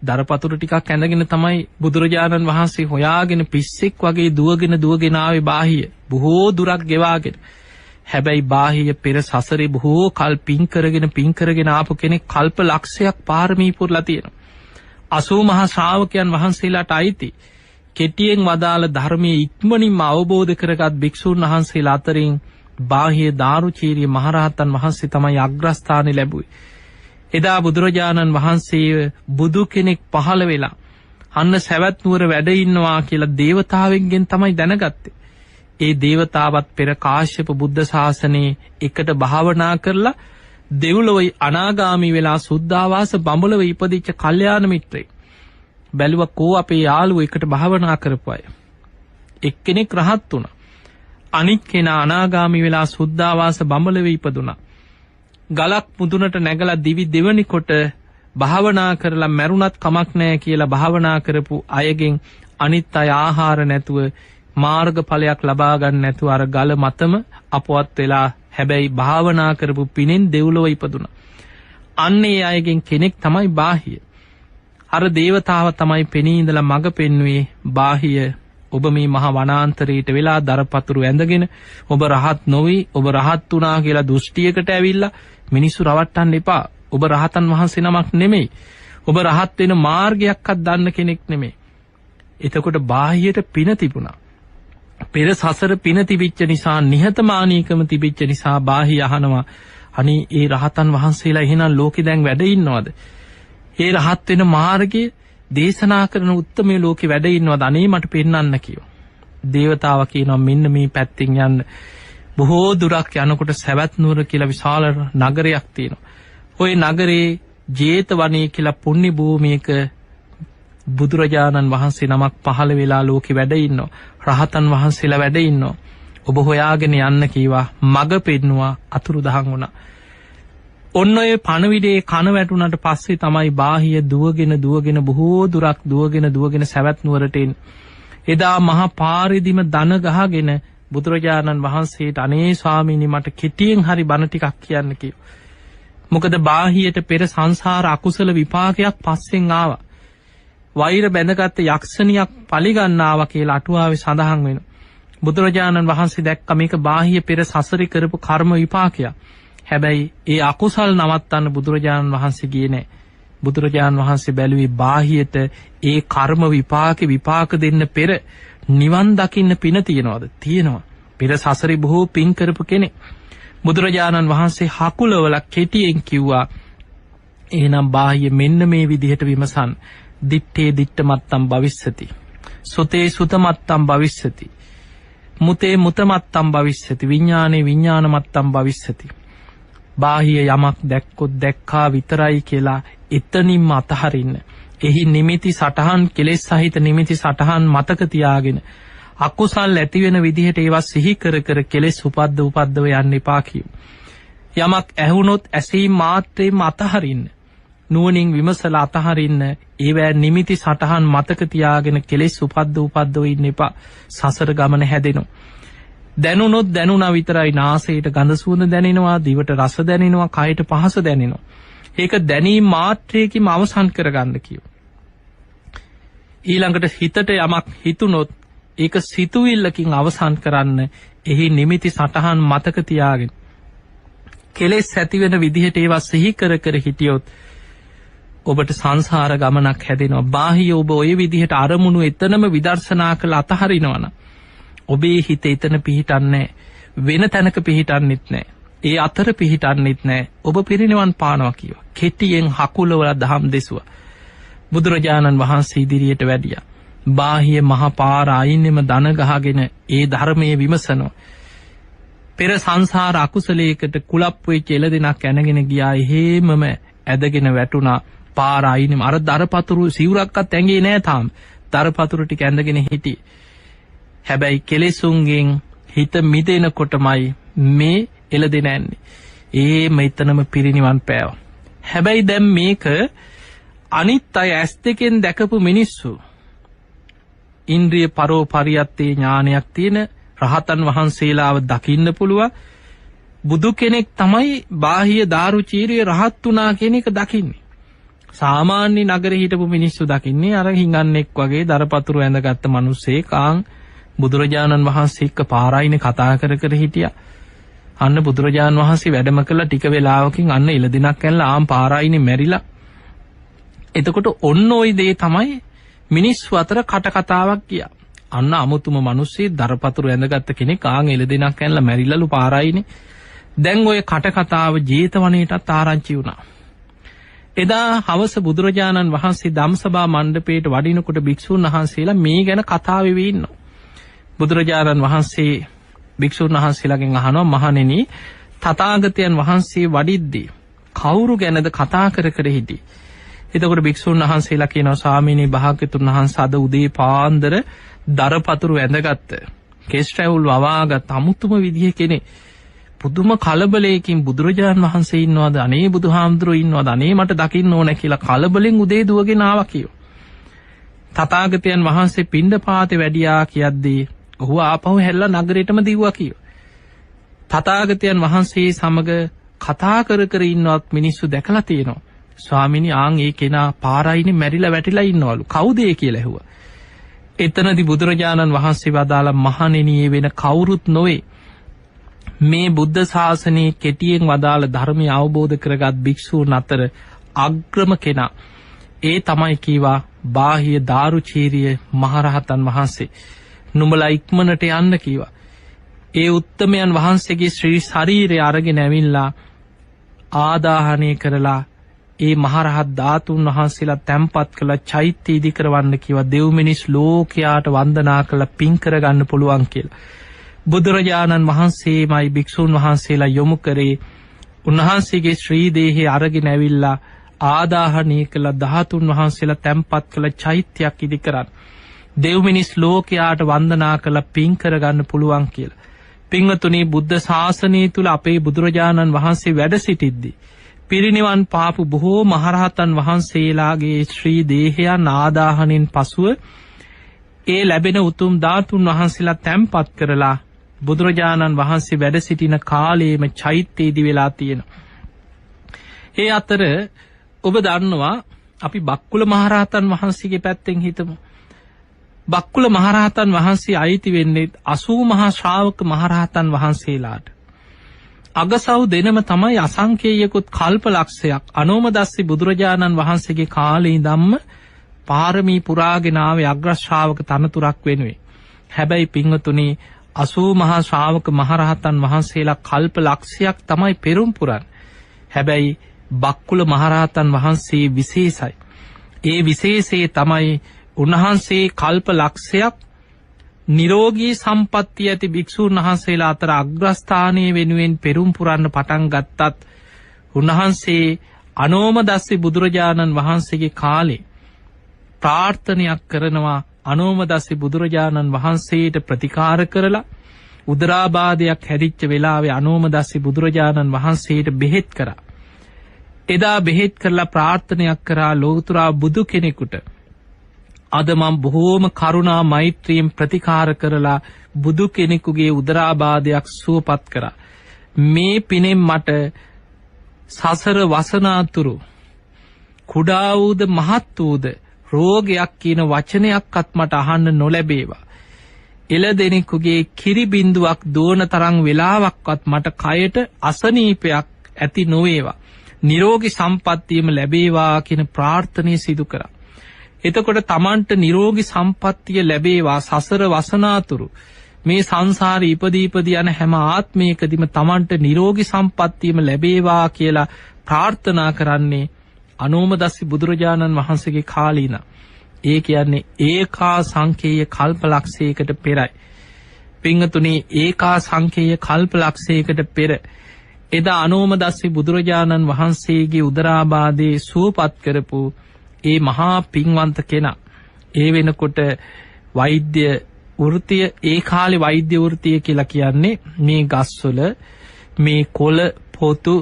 දරපතුරු ටිකක් ඇඳගෙන තමයි බුදුරජාණන් වහන්සේ හොයාගෙන පිස්සෙක් වගේ දුවගෙන ආවේ බාහිය බොහෝ දුරක් ගෙවාගෙන. හැබැයි බාහිය පෙර සසරේ බොහෝ කල් පින් කරගෙන ආපු කෙනෙක් කල්ප ලක්ෂයක් පාරමී පුරලා තියෙනවා. 80 මහා ශ්‍රාවකයන් වහන්සේලාට අයිති කෙටියෙන් වදාළ ධර්මයේ ඉක්මනින්ම අවබෝධ කරගත් භික්ෂුන් වහන්සේලා අතරින් බාහ්‍ය දාරුචීරිය මහරහතන් වහන්සේ තමයි අග්‍රස්ථානෙ ලැබුවේ. එදා බුදුරජාණන් වහන්සේ බුදු කෙනෙක් පහළ වෙලා අන්න සවැත් නුවර වැඩ ඉන්නවා කියලා දේවතාවෙන්ගෙන් තමයි දැනගත්තේ. ඒ දේවතාවත් පෙර කාශ්‍යප බුද්ධ ශාසනයේ එකට භාවනා කරලා දෙව්ලොවේ අනාගාමී වෙලා සුද්ධාවාස බඹලව ඉපදිච්ච කල්යාණ මිත්‍රයෙක්. බැලුවා කෝ අපේ යාළුවෝ එකට භාවනා කරපු අය. එක්කෙනෙක් රහත් වුණා. අනිත් කෙනා අනාගාමී වෙලා සුද්ධාවාස බඹලවේ ඉපදුණා. ගලක් මුදුනට නැගලා දිවි දෙවනි කොට භාවනා කරලා මැරුණත් කමක් නැහැ කියලා භාවනා කරපු අයගෙන් අනිත් අය ආහාර නැතුව මාර්ගඵලයක් ලබා ගන්න නැතුව අර ගල මතම අපවත් වෙලා හැබැයි භාවනා කරපු පිනෙන් දෙව්ලොව ඉපදුණා. අන්න ඒ අයගෙන් කෙනෙක් තමයි බාහ්‍ය. අර දේවතාව තමයි පෙනී ඉඳලා මඟ පෙන්වුවේ බාහ්‍ය. ඔබ මේ මහ වනාන්තරයට වෙලා දරපතුරු ඇඳගෙන ඔබ රහත් නොවි ඔබ රහත් වුණා කියලා දෘෂ්ටියකට ඇවිල්ලා මිනිස්සු රවට්ටන්න එපා. ඔබ රහතන් වහන්සේ නමක් නෙමෙයි. ඔබ රහත් වෙන මාර්ගයක්වත් දන්න කෙනෙක් නෙමෙයි. එතකොට බාහ්‍යයට පින තිබුණා. පෙර සසර පින තිබිච්ච නිසා නිහතමානීකම තිබිච්ච නිසා බාහ්‍ය අහනවා අනේ ඒ රහතන් වහන්සේලා එහෙනම් ලෝකෙ දැන් වැඩ ඉන්නවද? ඒ රහත් වෙන මාර්ගයේ දේශනා කරන උත්තමයේ ලෝකෙ වැඩ ඉන්නවද? අනේ මට පෙන්වන්න කියෝ. දේවතාවා කියනවා මෙන්න මේ පැත්තෙන් යන්න. බොහෝ දුරක් යනකොට සවැත් නුවර කියලා විශාල නගරයක් තියෙනවා. ওই නගරේ ජේතවනයේ කියලා පුණ්‍ය භූමියක බුදුරජාණන් වහන්සේ නමක් පහළ වෙලා ලෝකෙ වැඩ ඉන්නවා. රහතන් වහන්සේලා වැඩ ඉන්නවා. ඔබ හොයාගෙන යන්න කීවා. මග පෙන්නවා අතුරුදහන් වුණා. ඔන්න ඔය පණවිඩේ කන වැටුණාට පස්සේ තමයි බාහ්‍ය දුවගෙන බොහෝ දුරක් දුවගෙන සවැත් නුවරට එන්නේ. එදා මහා පාරේදිම දන ගහගෙන බුදුරජාණන් වහන්සේට අනේ ස්වාමීනි මට කෙටියෙන් හරි බණ ටිකක් කියන්න කිව්වා. මොකද බාහියට පෙර සංසාර අකුසල විපාකයක් පස්සෙන් ආවා. වෛර බැඳගත් යක්ෂණියක් පලිගන්නාවා කියලා අටුවාවේ සඳහන් වෙනවා. බුදුරජාණන් වහන්සේ දැක්ක මේක බාහිය පෙර සසරේ කරපු කර්ම විපාකයක්. හැබැයි ඒ අකුසල් නවත්තන්න බුදුරජාණන් වහන්සේ ගියේ නැහැ. බුදුරජාණන් වහන්සේ බැලුවේ බාහියට ඒ කර්ම විපාක දෙන්න පෙර නිවන් දකින්න පින තියනවද? තියෙනවා. පෙර සසරේ බොහෝ පින් කරපු කෙනෙක්. බුදුරජාණන් වහන්සේ හකුලවල කෙටියෙන් කිව්වා එහෙනම් බාහිය මෙන්න මේ විදිහට විමසන්. දිත්තේ දිත්ත මත්තම් භවිස්සති. සුතේ සුත මත්තම් භවිස්සති. මුතේ මුත මත්තම් භවිස්සති. විඥානේ විඥාන මත්තම් භවිස්සති. බාහිය යමක් දැක්කොත් දැක්කා විතරයි කියලා එතනින්ම අතහරින්න. එහි නිමිති සටහන් කෙලෙස් සහිත නිමිති සටහන් මතක තියාගෙන අකුසල් ඇති වෙන විදිහට ඒවා සිහි කර කෙලෙස් උපද්දව යන්න එපා කියු. යමක් ඇහුනොත් ඇසීම් මාත්‍රේම අතහරින්න. නුවණින් විමසලා අතහරින්න. ඒවැ නිමිති සටහන් මතක තියාගෙන කෙලෙස් උපද්දව ඉන්න එපා. සසර ගමන හැදෙනවා. දැනුනොත් දැනුණා විතරයි. නාසයට ගඳ සුවඳ දැනෙනවා, දිවට රස දැනෙනවා, කයට පහස දැනෙනවා. ඒක දැනීම මාත්‍රයකින්ම අවසන් කරගන්න කියෝ. ඊළඟට හිතට යමක් හිතුනොත් ඒක සිතුවිල්ලකින් අවසන් කරන්න. එහි නිමිති සටහන් මතක තියාගෙන කෙලෙස් ඇති වෙන විදිහට ඒවා සිහි කර හිටියොත් ඔබට සංසාර ගමනක් හැදෙනවා. බාහිය ඔබ ওই විදිහට අරමුණු එතනම විදර්ශනා කළ අතහරිනවනම් ඔබේ හිත එතන පිහිටන්නේ වෙන තැනක පිහිටන්නෙත් නැහැ. ඒ අතර පිහිටන්නෙත් නැහැ. ඔබ පිරිනිවන් පානවා කියවා. කෙටියෙන් හකුලවල දහම් දෙසුවා. බුදුරජාණන් වහන්සේ ඉදිරියට වැඩියා. බාහිය මහ පාර අයින්නෙම දන ගහගෙන ඒ ධර්මයේ විමසනවා. පෙර සංසාර අකුසලයකට කුලප් වෙච්ච එළදෙනක් ඇනගෙන ගියා. එහෙමම ඇදගෙන වැටුණා. පාර අයින්නෙම අර දරපතුරු සිවුරක්වත් ඇඟේ නැහැ තාම. දරපතුරු ටික ඇඳගෙන හිටියේ. හැබැයි කෙලෙසුන්ගෙන් හිත මිදෙනකොටමයි මේ එළදෙන ඇන්නේ. ඒ මෙතනම පිරිනිවන් පෑවා. හැබැයි දැන් මේක අනිත් අය ඇස් දෙකෙන් දැකපු මිනිස්සු ඉන්ද්‍රිය පරෝපරියත්තේ ඥානයක් තියෙන රහතන් වහන්සේලාව දකින්න පුළුවන් බුදු කෙනෙක් තමයි බාහිය දාරුචීරිය රහත් වුණා කියන එක දකින්නේ. සාමාන්‍ය නගරේ හිටපු මිනිස්සු දකින්නේ අර හිඟන්නෙක් වගේ දරපතුරු ඇඳගත්ත මිනිස්සෙක් බුදුරජාණන් වහන්සේ එක්ක පාරායිනේ කතා කර හිටියා. අන්න බුදුරජාණන් වහන්සේ වැඩම කළා ටික වෙලාවකින් අන්න එළදෙනක් ඇල්ලා පාරායිනේ මැරිලා. එතකොට ඔන්න ওই දේ තමයි මිනිස්සු අතර කටකතාවක් ගියා. අන්න අමුතුම මිනිස්සේ දරපතුරු ඇඳගත්ත කෙනෙක් ආන් එළදෙනක් ඇනලා මැරිලලු පාරයිනේ. දැන් ඔය කටකතාව ජේතවනයේටත් ආරංචි වුණා. එදා හවස බුදුරජාණන් වහන්සේ ධම්සභා මණ්ඩපයට වඩිනකොට භික්ෂුන් වහන්සේලා මේ ගැන කතා වෙවි ඉන්නවා. බුදුරජාණන් වහන්සේ භික්ෂුන් වහන්සේලාගෙන් අහනවා මහණෙනි තථාගතයන් වහන්සේ වඩිද්දී කවුරු ගැනද කතා කර කර හිටියේ? එතකොට භික්ෂුන් වහන්සේලා කියනවා ස්වාමීනි භාග්‍යතුන් වහන්සේ අද උදේ පාන්දර දරපතුරු ඇඳගත්ත කෙස් රැවුල් වවාගත් අමුතුම විදිහේ කෙනෙක් පුදුම කලබලයකින් බුදුරජාණන් වහන්සේ ඉන්නවද අනේ බුදුහාමුදුරුවෝ ඉන්නවද අනේ මට දකින්න ඕන කියලා කලබලෙන් උදේ දුවගෙන ආවා කියෝ. තථාගතයන් වහන්සේ පිණ්ඩපාතේ වැඩියා කියද්දී ඔහු ආපහු හැල්ලා නගරෙටම දිව්වා කියෝ. තථාගතයන් වහන්සේ සමග කතා කර කර ඉන්නවත් මිනිස්සු දැකලා තියෙනවා. ස්වාමීනි ආන් ඒ කෙනා පාරයිනේ මැරිලා වැටිලා ඉන්නවලු. කවුද ඒ කියලා ඇහුවා. එතනදී බුදුරජාණන් වහන්සේ වදාළ මහණෙනි වෙන කවුරුත් නොවේ. මේ බුද්ධ ශාසනයේ කෙටියෙන් වදාළ ධර්මය අවබෝධ කරගත් භික්ෂූන් අතර අග්‍රම කෙනා ඒ තමයි කීවා බාහිය දාරුචීරිය මහරහතන් වහන්සේ. නුඹලා ඉක්මනට යන්න කීවා. ඒ උත්තමයන් වහන්සේගේ ශ්‍රී ශරීරය අරගෙන ඇවිල්ලා ආදාහනය කරලා ඒ මහරහත් ධාතුන් වහන්සේලා තැන්පත් කළ චෛත්‍ය ඉදි කරවන්න කිව්වා. දෙව් මිනිස් ලෝකයාට වන්දනා කරලා පින් කරගන්න පුළුවන් කියලා. බුදුරජාණන් වහන්සේමයි භික්ෂුන් වහන්සේලා යොමු කරේ. උන්වහන්සේගේ ශ්‍රී දේහය අරගෙන ඇවිල්ලා ආදාහනය කළ ධාතුන් වහන්සේලා තැන්පත් කළ චෛත්‍යයක් ඉදි කරන්න. දෙව් මිනිස් ලෝකයාට වන්දනා කරලා පින් කරගන්න පුළුවන් කියලා. පින්වතුනි බුද්ධ ශාසනය තුල අපේ බුදුරජාණන් වහන්සේ වැඩ සිටිද්දී පිරිනිවන් පාපු බොහෝ මහරහතන් වහන්සේලාගේ ශ්‍රී දේහයන් ආදාහනෙන් පසුව ඒ ලැබෙන උතුම් ධාතුන් වහන්සේලා තැන්පත් කරලා බුදුරජාණන් වහන්සේ වැඩ සිටින කාලයේම චෛත්‍යයේදී වෙලා තියෙනවා. ඒ අතර ඔබ දන්නවා අපි බක්කුල මහරහතන් වහන්සේගේ පැත්තෙන් හිතමු. බක්කුල මහරහතන් වහන්සේ අයිති වෙන්නේ 80 මහා ශ්‍රාවක මහරහතන් වහන්සේලාට. අගසව් දෙනම තමයි අසංකේයකුත් කල්ප ලක්ෂයක් අනෝමදස්සි බුදුරජාණන් වහන්සේගේ කාලේ ඉඳන්ම පාරමී පුරාගෙන ආවේ අග්‍ර ශ්‍රාවක තනතුරක් වෙනුවේ. හැබැයි පින්වතුනි 80 මහා ශ්‍රාවක මහරහතන් වහන්සේලා කල්ප ලක්ෂයක් තමයි පෙරම් පුරන්නේ. හැබැයි බක්කුල මහරහතන් වහන්සේ විශේෂයි. ඒ විශේෂයේ තමයි උන්වහන්සේ කල්ප ලක්ෂයක් නිරෝගී සම්පත්තිය ඇති භික්ෂූන් වහන්සේලා අතර අග්‍රස්ථානයේ වෙනුවෙන් පෙරම් පුරන්න පටන් ගත්තත් උන්වහන්සේ අනෝමදස්සි බුදුරජාණන් වහන්සේගේ කාලේ ප්‍රාර්ථනයක් කරනවා අනෝමදස්සි බුදුරජාණන් වහන්සේට ප්‍රතිකාර කරලා උදරාබාධයක් හැදිච්ච වෙලාවේ අනෝමදස්සි බුදුරජාණන් වහන්සේට බෙහෙත් කරා. එදා බෙහෙත් කරලා ප්‍රාර්ථනයක් කරා ලෝතුරා බුදු කෙනෙකුට අද මම බොහෝම කරුණා මෛත්‍රියෙන් ප්‍රතිකාර කරලා බුදු කෙනෙකුගේ උදරාබාධයක් සුවපත් කරා. මේ පිනෙන් මට සසර වසනාතුරු කුඩා වූද මහත් වූද රෝගයක් කියන වචනයක්වත් මට අහන්න නොලැබේවා. එළදෙනෙකුගේ කිරි බින්දුවක් දෝන තරම් වෙලාවක්වත් මට කයට අසනීපයක් ඇති නොවේවා. නිරෝගී සම්පත්තියම ලැබේවා කියන ප්‍රාර්ථනය සිදු කරා. එතකොට තමන්ට නිරෝගී සම්පත්තිය ලැබේවා සසර වසනාතුරු මේ සංසාරේ ඉපදී යන හැම ආත්මයකදීම තමන්ට නිරෝගී සම්පත්තියම ලැබේවා කියලා ප්‍රාර්ථනා කරන්නේ අනෝමදස්සි බුදුරජාණන් වහන්සේගේ කාලීන. ඒ කියන්නේ ඒකා සංකේය කල්පලක්ෂයකට පෙරයි. පින්වතුනි ඒකා සංකේය කල්පලක්ෂයකට පෙර එදා අනෝමදස්සි බුදුරජාණන් වහන්සේගේ උදරාබාධේ සුවපත් කරපු ඒ මහා පින්වන්ත කෙනා ඒ වෙනකොට වෛද්‍ය වෘත්තිය ඒ කාලේ වෛද්‍ය වෘත්තිය කියලා කියන්නේ මේ ගස්වල මේ කොළ පොතු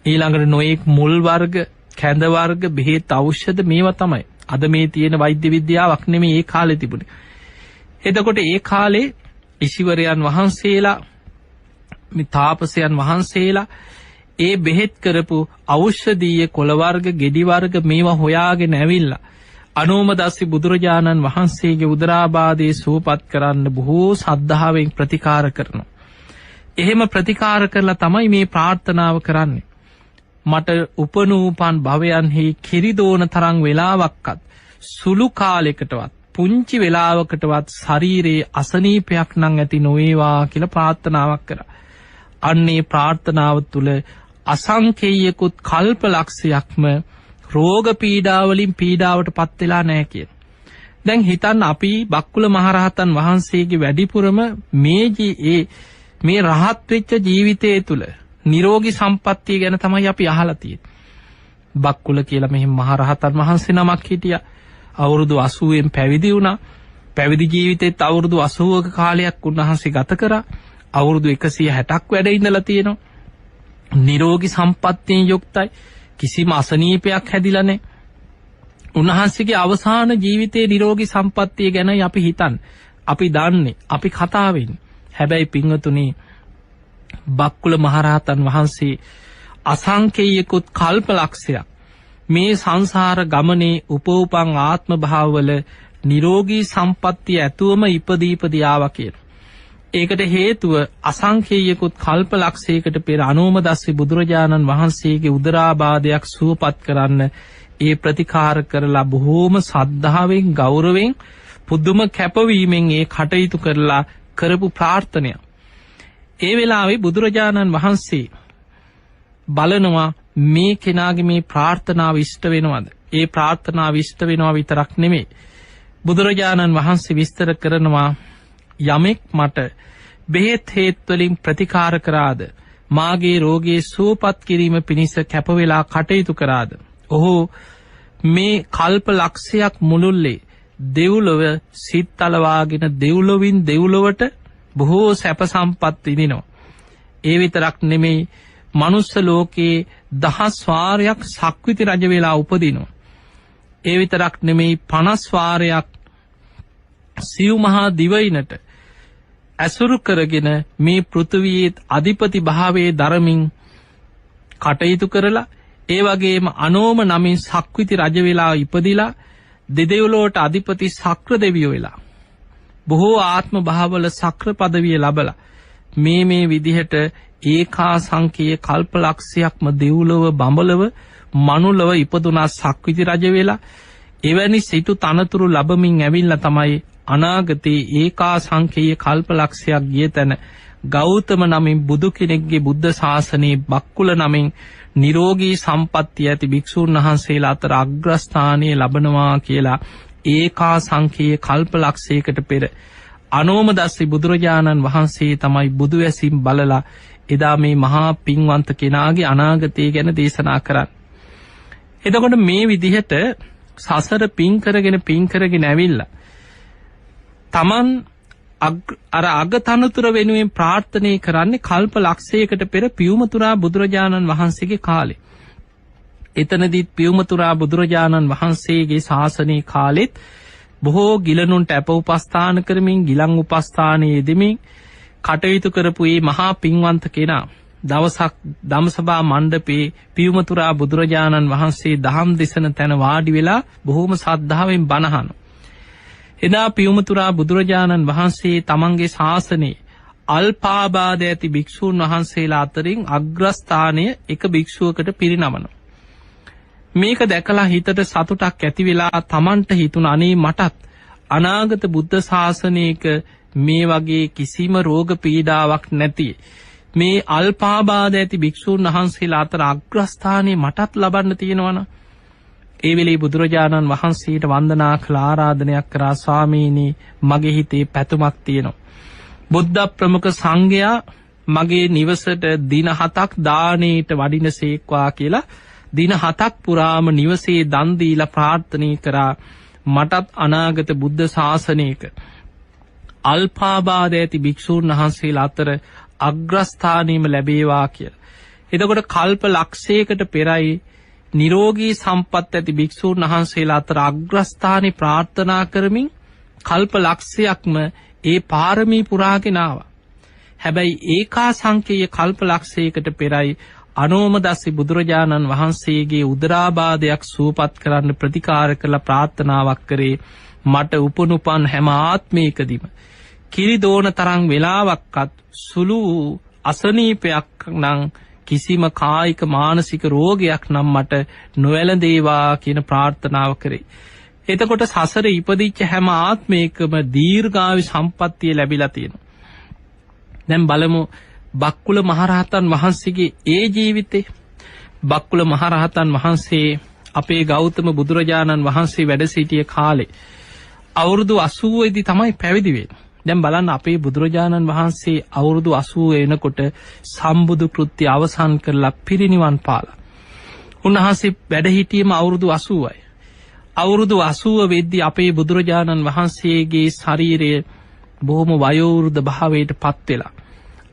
ඊළඟට නොයෙක් මුල් වර්ග කැඳ වර්ග බෙහෙත් ඖෂධ මේවා තමයි. අද මේ තියෙන වෛද්‍ය විද්‍යාවක් නෙමෙයි ඒ කාලේ තිබුණේ. එතකොට ඒ කාලේ ඍෂිවරයන් වහන්සේලා මේ තාපසයන් වහන්සේලා ඒ බෙහෙත් කරපු ඖෂධීය කොළ වර්ග ගෙඩි වර්ග මේවා හොයාගෙන ඇවිල්ලා අනෝමදස්සි බුදුරජාණන් වහන්සේගේ උදරාබාධේ සුවපත් කරන්න බොහෝ ශ්‍රද්ධාවෙන් ප්‍රතිකාර කරනවා. එහෙම ප්‍රතිකාර කරලා තමයි මේ ප්‍රාර්ථනාව කරන්නේ. මට උපනූපන් භවයන්හි කිරි දෝන තරම් වෙලාවක්වත් සුළු කාලයකටවත් පුංචි වෙලාවකටවත් ශරීරයේ අසනීපයක් නම් ඇති නොවේවා කියලා ප්‍රාර්ථනාවක් කරා. අන්නේ ප්‍රාර්ථනාව තුළ අසංකේයකුත් කල්ප ලක්ෂයක්ම රෝග පීඩාවලින් පීඩාවට පත් වෙලා නැහැ කියන. දැන් හිතන්න අපි බක්කුල මහරහතන් වහන්සේගේ වැඩිපුරම මේ රහත් වෙච්ච ජීවිතය තුළ නිරෝගී සම්පත්තිය ගැන තමයි අපි අහලා තියෙන්නේ. බක්කුල කියලා මෙහෙම මහරහතන් වහන්සේ නමක් හිටියා. අවුරුදු 80න් පැවිදි වුණා. පැවිදි ජීවිතේත් අවුරුදු 80ක කාලයක් උන්වහන්සේ ගත කරා. අවුරුදු 160ක් වැඩ ඉඳලා තියෙනවා. නිරෝගී සම්පත්තියෙන් යුක්තයි. කිසිම අසනීපයක් හැදිලා නැහැ. උන්වහන්සේගේ අවසාන ජීවිතයේ නිරෝගී සම්පත්තිය ගැනයි අපි හිතන්නේ. අපි දන්නේ, අපි කතා වෙන්නේ. හැබැයි පින්වතුනි බක්කුල මහරහතන් වහන්සේ අසංකේයකුත් කල්ප ලක්ෂයක් මේ සංසාර ගමනේ උපෝපං ආත්ම භාවවල නිරෝගී සම්පත්තිය ඇතුවම ඉපදී ආවා කියලා. ඒකට හේතුව අසංකේයකුත් කල්ප ලක්ෂයකට පෙර අනෝමදස්සි බුදුරජාණන් වහන්සේගේ උදරාබාධයක් සුවපත් කරන්න ඒ ප්‍රතිකාර කරලා බොහෝම සද්ධාවෙන් ගෞරවයෙන් පුදුම කැපවීමෙන් ඒ කටයුතු කරලා කරපු ප්‍රාර්ථනය. ඒ වෙලාවේ බුදුරජාණන් වහන්සේ බලනවා මේ කෙනාගේ මේ ප්‍රාර්ථනාව ඉෂ්ට වෙනවද? ඒ ප්‍රාර්ථනාව ඉෂ්ට වෙනවා විතරක් නෙමෙයි. බුදුරජාණන් වහන්සේ විස්තර කරනවා යමෙක් මට බෙහෙත් හේත් වලින් ප්‍රතිකාර කරාද, මාගේ රෝගයේ සුවපත් කිරීම පිණිස කැප වෙලා කටයුතු කරාද, ඔහු මේ කල්ප ලක්ෂයක් මුළුල්ලේ දෙව්ලොව සිත් අලවාගෙන දෙව්ලොවින් දෙව්ලොවට බොහෝ සැප සම්පත් විඳිනවා. ඒ විතරක් නෙමෙයි, මනුස්ස ලෝකේ 10 වාරයක් සක්විති රජ වෙලා උපදිනවා. ඒ විතරක් නෙමෙයි 50 වාරයක් සිව් මහා දිවයිනට ඇසුරු කරගෙන මේ පෘථුවියේ අධිපති භාවයේ දරමින් කටයුතු කරලා, ඒ වගේම අනෝම නමින් සක්විති රජ වෙලා ඉපදිලා දෙදෙව්ලොවට අධිපති ශක්‍ර දෙවියෝ වෙලා බොහෝ ආත්ම භාවවල ශක්‍ර පදවිය ලැබලා මේ විදිහට ඒකා සංකේය කල්ප ලක්ෂයක්ම දෙව්ලොව බඹලව මනුලව ඉපදුනා සක්විති රජ වෙලා එවැනි සිටු තනතුරු ලැබමින් ඇවිල්ලා තමයි අනාගතේ ඒකා සංකේය කල්ප ලක්ෂයක් ගිය තැන ගෞතම නමින් බුදු කෙනෙක්ගේ බුද්ධ ශාසනයේ බක්කුල නමින් නිරෝගී සම්පත්තිය ඇති භික්ෂූන් වහන්සේලා අතර අග්‍රස්ථානීය ලබනවා කියලා ඒකා සංකේය කල්ප ලක්ෂයකට පෙර අනෝමදස්සි බුදුරජාණන් වහන්සේ තමයි බුදු වැසින් බලලා එදා මේ මහා පින්වන්ත කෙනාගේ අනාගතය ගැන දේශනා කරන්නේ. එතකොට මේ විදිහට සසර පින් කරගෙන ඇවිල්ලා තමන් අර අගතනතුර වෙනුවෙන් ප්‍රාර්ථනා කරන්නේ කල්ප ලක්ෂයකට පෙර පියුමතුරා බුදුරජාණන් වහන්සේගේ කාලේ. එතනදිත් පියුමතුරා බුදුරජාණන් වහන්සේගේ ශාසනයේ කාලෙත් බොහෝ ගිලනුන්ට අප උපස්ථාන කරමින් ගිලන් උපස්ථානයේ යෙදෙමින් කටයුතු කරපු මේ මහා පින්වන්ත කෙනා දවසක් ධම්සභා මණ්ඩපේ පියුමතුරා බුදුරජාණන් වහන්සේ දහම් දෙසන තැන වාඩි වෙලා බොහෝම ශ්‍රද්ධාවෙන් බණ අහනවා. එදා පියුමතුරා බුදුරජාණන් වහන්සේ තමන්ගේ ශාසනයේ අල්පාබාධ ඇති භික්ෂූන් වහන්සේලා අතරින් අග්‍රස්ථානය එක භික්ෂුවකට පිරිනමනවා. මේක දැකලා හිතට සතුටක් ඇති වෙලා තමන්ට හිතුණ අනේ මටත් අනාගත බුද්ධ ශාසනයක මේ වගේ කිසිම රෝග පීඩාවක් නැති මේ අල්පාබාධ ඇති භික්ෂූන් වහන්සේලා අතර අග්‍රස්ථානය මටත් ලබන්න තියෙනවනම් ඒ වෙලේ බුදුරජාණන් වහන්සේට වන්දනා කළ ආරාධනයක් කරා, ස්වාමීනි මගේ හිතේ පැතුමක් තියෙනවා. බුද්ධ ප්‍රමුඛ සංඝයා මගේ නිවසට දින 7ක් දානෙට වඩිනසේක්වා කියලා දින 7ක් පුරාම නිවසේ දන් දීලා ප්‍රාර්ථනා කරා මටත් අනාගත බුද්ධ ශාසනයක අල්පාබාධ ඇති භික්ෂූන් වහන්සේලා අතර අග්‍රස්ථානෙම ලැබේවා කියලා. එතකොට කල්ප ලක්ෂයකට පෙරයි නිරෝගී සම්පත් ඇති භික්ෂූන් වහන්සේලා අතර අග්‍රස්ථානෙ ප්‍රාර්ථනා කරමින් කල්ප ලක්ෂයක්ම ඒ පාරමී පුරාගෙන ආවා. හැබැයි ඒකා සංකේය කල්ප ලක්ෂයකට පෙරයි අනෝමදස්සි බුදුරජාණන් වහන්සේගේ උදරාබාධයක් සුවපත් කරන්න ප්‍රතිකාර කළ ප්‍රාර්ථනාවක් කරේ මට උපනුපන් හැම ආත්මයකදීම කිරි දෝන තරම් වෙලාවක්වත් සුළු අසනීපයක් නම් කිසිම කායික මානසික රෝගයක් නම් මට නොවැළඳේවා කියන ප්‍රාර්ථනාව කරේ. එතකොට සසරේ ඉපදිච්ච හැම ආත්මයකම දීර්ඝායු සම්පත්තිය ලැබිලා තියෙනවා. දැන් බලමු බක්කුල මහරහතන් වහන්සේගේ ඒ ජීවිතේ. බක්කුල මහරහතන් වහන්සේ අපේ ගෞතම බුදුරජාණන් වහන්සේ වැඩ සිටිය කාලේ අවුරුදු 80 දී තමයි පැවිදි වෙන්නේ. දැන් බලන්න අපේ බුදුරජාණන් වහන්සේ අවුරුදු 80 වෙනකොට සම්බුදු කෘත්‍ය අවසන් කරලා පිරිනිවන් පාලා. උන්වහන්සේ වැඩ හිටියේම අවුරුදු 80යි. අවුරුදු 80 වෙද්දී අපේ බුදුරජාණන් වහන්සේගේ ශරීරය බොහොම වයෝවෘද්ධ භාවයට පත් වෙලා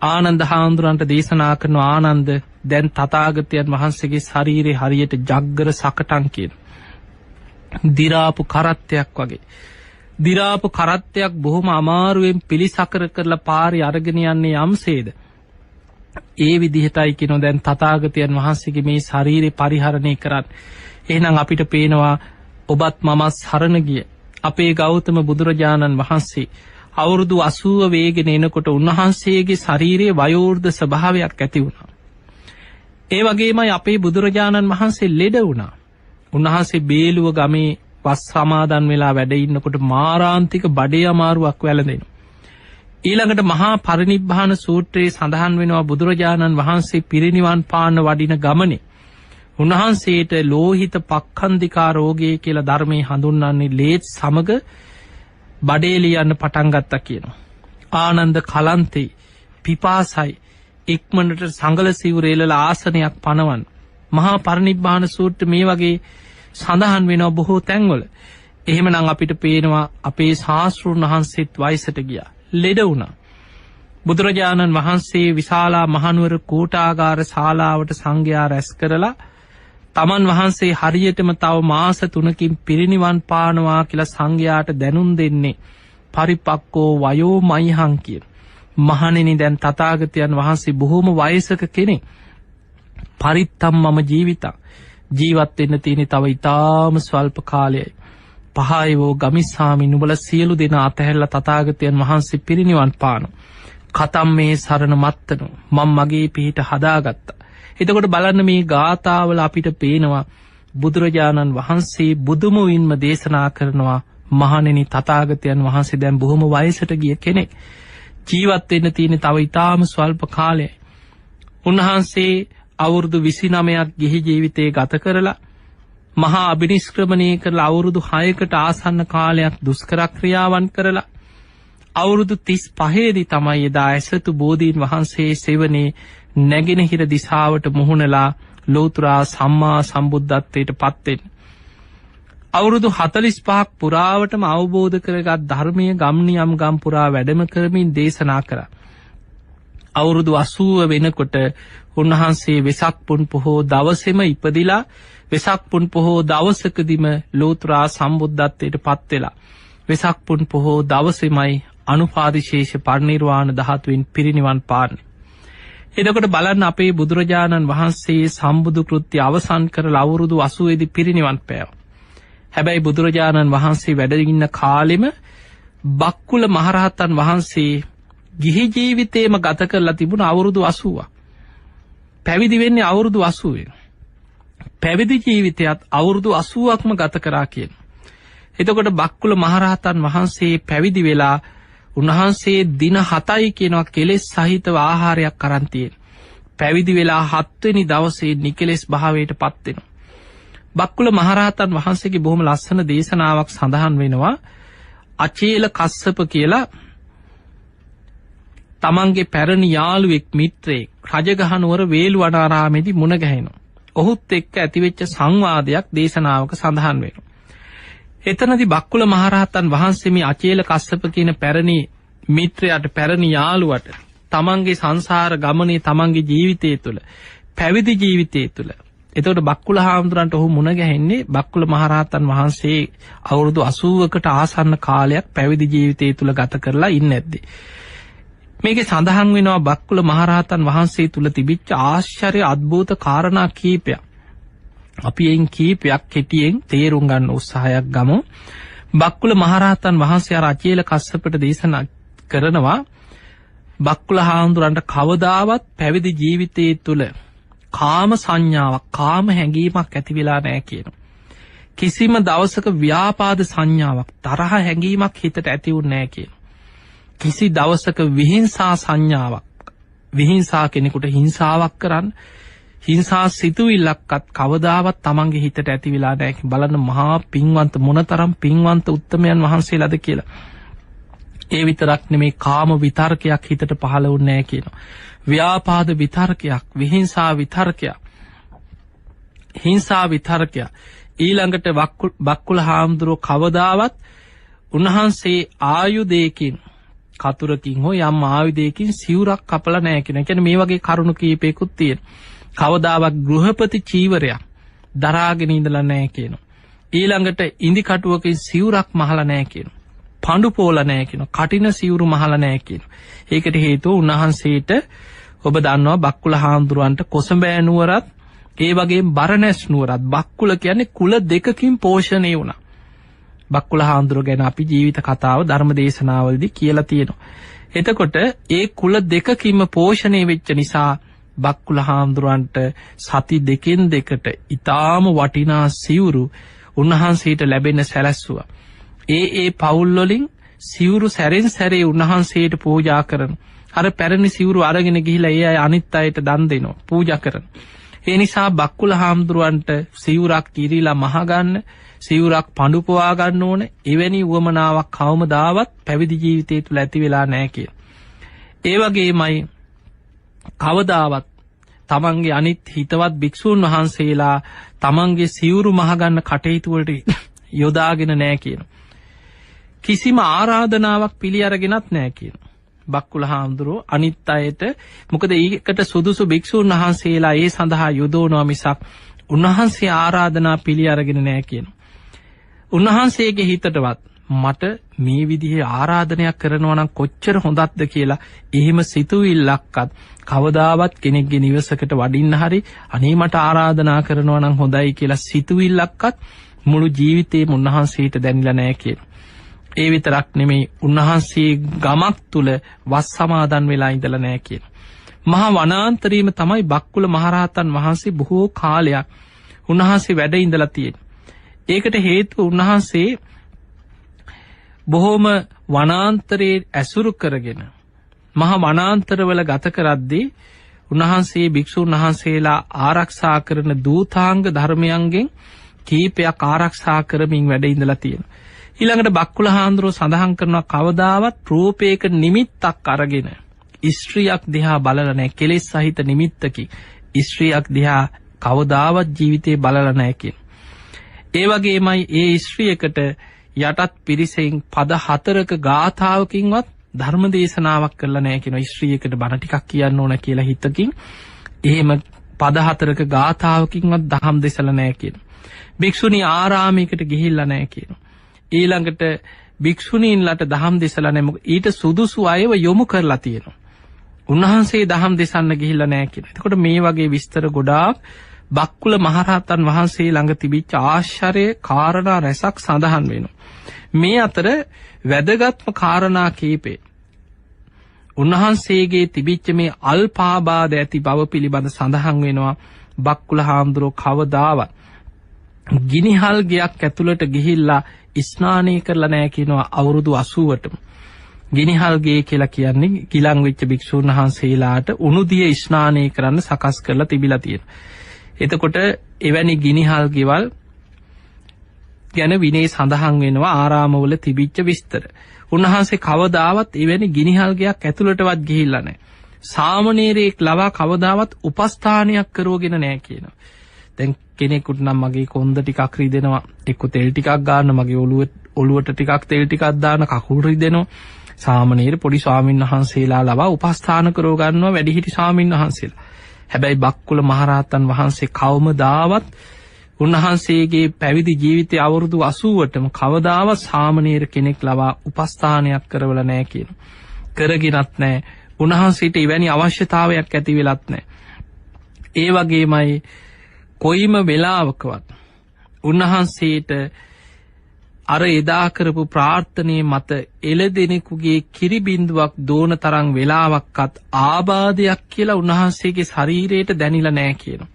ආනන්ද හාමුදුරන්ට දේශනා කරන ආනන්ද දැන් තථාගතයන් වහන්සේගේ ශරීරේ හරියට ජග්ගර සකටන් කියන දිරාපු කරත්තයක් වගේ. දිරාපු කරත්තයක් බොහොම අමාරුවෙන් පිළිසකර කරලා පාරේ අරගෙන යන්නේ යම්සේද ඒ විදිහටයි කියනවා දැන් තථාගතයන් වහන්සේගේ මේ ශරීරේ පරිහරණය කරත්. එහෙනම් අපිට පේනවා ඔබත් මමත් සරණ ගිය අපේ ගෞතම බුදුරජාණන් වහන්සේ අවුරුදු 80 වේගෙන එනකොට උන්වහන්සේගේ ශරීරයේ වයෝවෘද්ධ ස්වභාවයක් ඇති වුණා. ඒ වගේමයි අපේ බුදුරජාණන් වහන්සේ ලෙඩ වුණා. උන්වහන්සේ බේලුව ගමේ වස් සමාදන් වෙලා වැඩ ඉන්නකොට මාරාන්තික බඩේ අමාරුවක් වැළඳෙනවා. ඊළඟට මහා පරිනිබ්බාන සූත්‍රයේ සඳහන් වෙනවා බුදුරජාණන් වහන්සේ පිරිනිවන් පාන්න වඩින ගමනේ උන්වහන්සේට ලෝහිත පක්ඛන්දිකා රෝගය කියලා ධර්මයේ හඳුන්වන්නේ ලේත් සමග බඩේ ලියන්න පටන් ගත්තා කියනවා. ආනන්ද කලන්තේ පිපාසයි ඉක්මනට සංගල සිවුර එලලා ආසනයක් පනවන්න. මහා පරිනිබ්බාන සූත්‍ර මේ වගේ සඳහන් වෙනවා බොහෝ තැන්වල. එහෙමනම් අපිට පේනවා අපේ ශාස්ත්‍රඥ වහන්සේත් වයසට ගියා. ලෙඩ වුණා. බුදුරජාණන් වහන්සේ විශාලා මහනුවර කෝටාගාර ශාලාවට සංඝයා රැස් කරලා තමන් වහන්සේ හරියටම තව මාස 3කින් පිරිනිවන් පානවා කියලා සංඝයාට දැනුම් දෙන්නේ පරිපක්කෝ වයෝ මයිහං කියන. මහණෙනි දැන් තථාගතයන් වහන්සේ බොහොම වයසක කෙනෙක්. පරිත්තම් මම ජීවිතං. ජීවත් වෙන්න තියෙන තව ඊටාම ස්වල්ප කාලයයි. පහයවෝ ගමිස්සාමි නුඹලා සියලු දෙනා අතහැරලා තථාගතයන් වහන්සේ පිරිනිවන් පානවා. කතම් මේ සරණ මත්තනෝ මම මගේ පිහිට හදාගත්තා. එතකොට බලන්න මේ ගාථාවල අපිට පේනවා බුදුරජාණන් වහන්සේ බුදුමුවින්ම දේශනා කරනවා මහණෙනි තථාගතයන් වහන්සේ දැන් බොහොම වයසට ගිය කෙනෙක්. ජීවත් වෙන්න තියෙන තව ඊටාම ස්වල්ප කාලයයි. උන්වහන්සේ අවුරුදු 29ක් ගිහි ජීවිතේ ගත කරලා මහා අභිනිෂ්ක්‍රමණය කරලා අවුරුදු 6කට ආසන්න කාලයක් දුෂ්කර ක්‍රියාවන් කරලා අවුරුදු 35 දී තමයි එදා ඇසතු බෝධීන් වහන්සේ සෙවණේ නැගෙනහිර දිශාවට මුහුණලා ලෝතර සම්මා සම්බුද්ධත්වයට පත් වෙන්නේ. අවුරුදු 45ක් පුරාවටම අවබෝධ කරගත් ධර්මයේ ගම්නියම් ගම් පුරා වැඩම කරමින් දේශනා කරා. අවුරුදු 80 වෙනකොට උන්වහන්සේ වෙසක් පුන් පොහෝ දවසේම ඉපදිලා වෙසක් පුන් පොහෝ දවසකදීම ලෝතර සම්බුද්ධත්වයට පත් වෙලා වෙසක් පුන් පොහෝ දවසේමයි අනුපාදිශේෂ පරිනිර්වාණ ධාතුවෙන් පිරිනිවන් පාන්නේ. එතකොට බලන්න අපේ බුදුරජාණන් වහන්සේ සම්බුදු කෘත්‍ය අවසන් කරලා අවුරුදු 80 දී පිරිනිවන් පෑවා. හැබැයි බුදුරජාණන් වහන්සේ වැඩ ඉන්න කාලෙම බක්කුල මහරහතන් වහන්සේ ගිහි ජීවිතේම ගත කරලා තිබුණ අවුරුදු 80ක්. පැවිදි වෙන්නේ අවුරුදු 80. පැවිදි ජීවිතයත් අවුරුදු 80ක්ම ගත කරා කියන. එතකොට බක්කුල මහරහතන් වහන්සේ පැවිදි වෙලා උන්වහන්සේ දින 7යි කියනවා කෙලෙස් සහිතව ආහාරයක් අරන් තියෙන. පැවිදි වෙලා 7 වෙනි දවසේ නිකලෙස් භාවයට පත් වෙනවා. බක්කුල මහරහතන් වහන්සේගේ බොහොම ලස්සන දේශනාවක් සඳහන් වෙනවා. අචේල කස්සප කියලා තමන්ගේ පැරණි යාළුවෙක් මිත්‍රයෙක් රජගහනුවර වේළුවනාරාමේදී මුණ ගැහෙනවා. ඔහුත් එක්ක ඇතිවෙච්ච සංවාදයක් දේශනාවක සඳහන් වෙනවා. එතනදී බක්කුල මහරහතන් වහන්සේ මේ අචේල කස්සප කියන පැරණි මිත්‍රයාට පැරණි යාළුවට තමන්ගේ සංසාර ගමනේ තමන්ගේ ජීවිතය තුළ පැවිදි ජීවිතය තුළ එතකොට බක්කුල හාමුදුරන්ට ඔහු මුණ ගැහෙන්නේ බක්කුල මහරහතන් වහන්සේ අවුරුදු 80කට ආසන්න කාලයක් පැවිදි ජීවිතය තුළ ගත කරලා ඉන්නේ නැද්ද? මේකේ සඳහන් වෙනවා බක්කුල මහරහතන් වහන්සේ තුළ තිබිච්ච ආශ්චර්ය අద్భుත කාරණා කීපයක්. අපි එයින් කීපයක් කෙටියෙන් තේරුම් ගන්න උත්සාහයක් ගමු. බක්කුල මහරහතන් වහන්සේ අචේල කස්සපට දේශනා කරනවා බක්කුල හාමුදුරන්ට කවදාවත් පැවිදි ජීවිතයේ තුල කාම සංඥාවක් කාම හැඟීමක් ඇති වෙලා නැහැ කියනවා. කිසිම දවසක ව්‍යාපාද සංඥාවක් තරහ හැඟීමක් හිතට ඇති වුණේ නැහැ කියන. කිසි දවසක විහිංසා සංඥාවක් විහිංසා කෙනෙකුට හිංසාවක් කරන්න හිංසා සිතුවිල්ලක්වත් කවදාවත් තමන්ගේ හිතට ඇති වෙලා නැහැ. බලන්න මහා පින්වන්ත මොනතරම් පින්වන්ත උත්තමයන් වහන්සේලාද කියලා. ඒ විතරක් නෙමේ කාම විතර්කයක් හිතට පහළ වුණේ නැහැ කියනවා. ව්‍යාපාද විතර්කයක්, විහිංසා විතර්කයක්, හිංසා විතර්කයක්. ඊළඟට බක්කුල හාමුදුරුවෝ කවදාවත් උන්වහන්සේ ආයුධයකින් කතුරකින් හෝ යම් ආයුධයකින් සිවුරක් කපලා නැහැ කියන. ඒ කියන්නේ මේ වගේ කරුණු කීපයකුත් තියෙනවා. කවදාවත් ගෘහපති චීවරයක් දරාගෙන ඉඳලා නැහැ කියනවා. ඊළඟට ඉඳි කටුවකින් සිවුරක් මහලා නැහැ කියනවා. පඳු පෝලා නැහැ කියනවා. කටින සිවුරු මහලා නැහැ කියනවා. ඒකට හේතුව උන්වහන්සේට ඔබ දන්නවා බක්කුල හාමුදුරුවන්ට කොසඹෑ නුවරත් ඒ වගේම බරණැස් නුවරත් බක්කුල කියන්නේ කුල දෙකකින් පෝෂණය වුණා. බක්කුල හාමුදුරුවෝ ගැන අපි ජීවිත කතාව ධර්ම දේශනාවලදී කියලා තියෙනවා. එතකොට ඒ කුල දෙකකින්ම පෝෂණය වෙච්ච නිසා බක්කුල හාමුදුරුවන්ට සති දෙකෙන් දෙකට ඊටාම වටිනා සිවුරු උන්වහන්සේට ලැබෙන්න සැලැස්සුවා. ඒ පවුල් වලින් සිවුරු සැරෙන් සැරේ උන්වහන්සේට පූජා කරන. අර පැරණි සිවුරු අරගෙන ගිහිලා ඒ අය අනිත් අයට දන් දෙනවා, පූජා කරන. ඒ නිසා බක්කුල හාමුදුරුවන්ට සිවුරක් කිරීලා මහ ගන්න, සිවුරක් පඳු පොවා ගන්න ඕන. එවැනි උවමනාවක් කවමදාවත් පැවිදි ජීවිතය තුළ ඇති වෙලා නැහැ කියලා. ඒ වගේමයි කවදාවත් තමන්ගේ අනිත් හිතවත් භික්ෂූන් වහන්සේලා තමන්ගේ සිවුරු මහ ගන්න කටයුතු වලට යොදාගෙන නැහැ කියනවා. කිසිම ආරාධනාවක් පිළි අරගෙනත් නැහැ කියනවා. බක්කුල හාමුදුරුවෝ අනිත් අයට මොකද ඒකට සුදුසු භික්ෂූන් වහන්සේලා ඒ සඳහා යොදවනවා මිසක් උන්වහන්සේ ආරාධනා පිළි අරගෙන නැහැ කියනවා. උන්වහන්සේගේ හිතටවත් මට මේ විදිහේ ආරාධනයක් කරනවා නම් කොච්චර හොඳක්ද කියලා එහෙම සිතුවිල්ලක්වත් කවදාවත් කෙනෙක්ගේ නිවසකට වඩින්න හරි අනේ මට ආරාධනා කරනවා නම් හොඳයි කියලා සිතුවිල්ලක්වත් මුළු ජීවිතේම උන්වහන්සේට දැනෙලා නැහැ කියනවා. ඒ විතරක් නෙමෙයි උන්වහන්සේ ගමක් තුල වස් සමාදන් වෙලා ඉඳලා නැහැ කියනවා. මහා වනාන්තරයේම තමයි බක්කුල මහරහතන් වහන්සේ බොහෝ කාලයක් උන්වහන්සේ වැඩ ඉඳලා තියෙන්නේ. ඒකට හේතුව උන්වහන්සේ බොහොම වනාන්තරයේ ඇසුරු කරගෙන මහා වනාන්තරවල ගත කරද්දී උන්වහන්සේ භික්ෂුන් වහන්සේලා ආරක්ෂා කරන දූතාංග ධර්මයන්ගෙන් කීපයක් ආරක්ෂා කරමින් වැඩ ඉඳලා තියෙනවා. ඊළඟට බක්කුල හාමුදුරුවෝ සඳහන් කරනවා කවදාවත් රූපයක නිමිත්තක් අරගෙන ස්ත්‍රියක් දිහා බලලා නැහැ. කෙලෙස් සහිත නිමිත්තකින් ස්ත්‍රියක් දිහා කවදාවත් ජීවිතේ බලලා නැහැ කියන. ඒ වගේමයි ඒ ස්ත්‍රියකට යටත් පිරිසෙන් පද 4ක ගාථාවකින්වත් ධර්ම දේශනාවක් කරලා නැහැ කියන. ස්ත්‍රියකට බණ ටිකක් කියන්න ඕන කියලා හිතකින් එහෙම පද 4ක ගාථාවකින්වත් දහම් දෙසලා නැහැ කියන. භික්ෂුණී ආරාමයකට ගිහිල්ලා නැහැ කියන. ඊළඟට භික්ෂුණීන්ලට දහම් දෙසලා නැහැ. මොකද ඊට සුදුසු අයව යොමු කරලා තියෙනවා. උන්වහන්සේ දහම් දෙසන්න ගිහිල්ලා නැහැ කියන. එතකොට මේ වගේ විස්තර ගොඩාක් බක්කුල මහරහතන් වහන්සේ ළඟ තිබිච්ච ආශ්චර්ය කාරණා රැසක් සඳහන් වෙනවා. මේ අතර වැදගත්ම කාරණා කීපේ උන්වහන්සේගේ තිබිච්ච මේ අල්පාබාධ ඇති බව පිළිබඳ සඳහන් වෙනවා. බක්කුල හාමුදුරුවෝ කවදාවත් ගිනිහල් ගයක් ඇතුළට ගිහිල්ලා ස්නානය කරලා නැහැ කියනවා අවුරුදු 80ටම. ගිනිහල් ගේ කියලා කියන්නේ ගිලන් වෙච්ච භික්ෂුන් වහන්සේලාට උණුදිය ස්නානය කරන්න සකස් කරලා තිබිලා තියෙනවා. එතකොට එවැනි ගිනිහල් ගෙවල් ගැන විනය සඳහන් වෙනවා ආරාමවල තිබිච්ච විස්තර. උන්වහන්සේ කවදාවත් එවැනි ගිනිහල් ගයක් ඇතුළටවත් ගිහිල්ලා නැහැ. සාමණේරයෙක් ලවා කවදාවත් උපස්ථානයක් කරවගෙන නැහැ කියනවා. දැන් කෙනෙකුට නම් මගේ කොන්ද ටිකක් රිදෙනවා, එක්ක තෙල් ටිකක් ගන්න, මගේ ඔළුවට ටිකක් තෙල් ටිකක් දාන, කකුල් රිදෙනවා. සාමණේර පොඩි ස්වාමීන් වහන්සේලා ලවා උපස්ථාන කරව ගන්නවා වැඩිහිටි ස්වාමීන් වහන්සේලා. හැබැයි බක්කුල මහරහතන් වහන්සේ කවමදාවත් උන්වහන්සේගේ පැවිදි ජීවිතය අවුරුදු 80ටම කවදාවත් සාමණේර කෙනෙක් ලවා උපස්ථානයක් කරවලා නැහැ කියනවා. කරගෙනත් නැහැ. උන්වහන්සේට එවැනි අවශ්‍යතාවයක් ඇති වෙලත් නැහැ. ඒ වගේමයි කොයිම වෙලාවකවත් උන්වහන්සේට අර එදා කරපු ප්‍රාර්ථනාවේ මත එළදෙනෙකුගේ කිරි බින්දුවක් දෝන තරම් වෙලාවක්වත් ආබාධයක් කියලා උන්වහන්සේගේ ශරීරයට දැනිලා නැහැ කියනවා.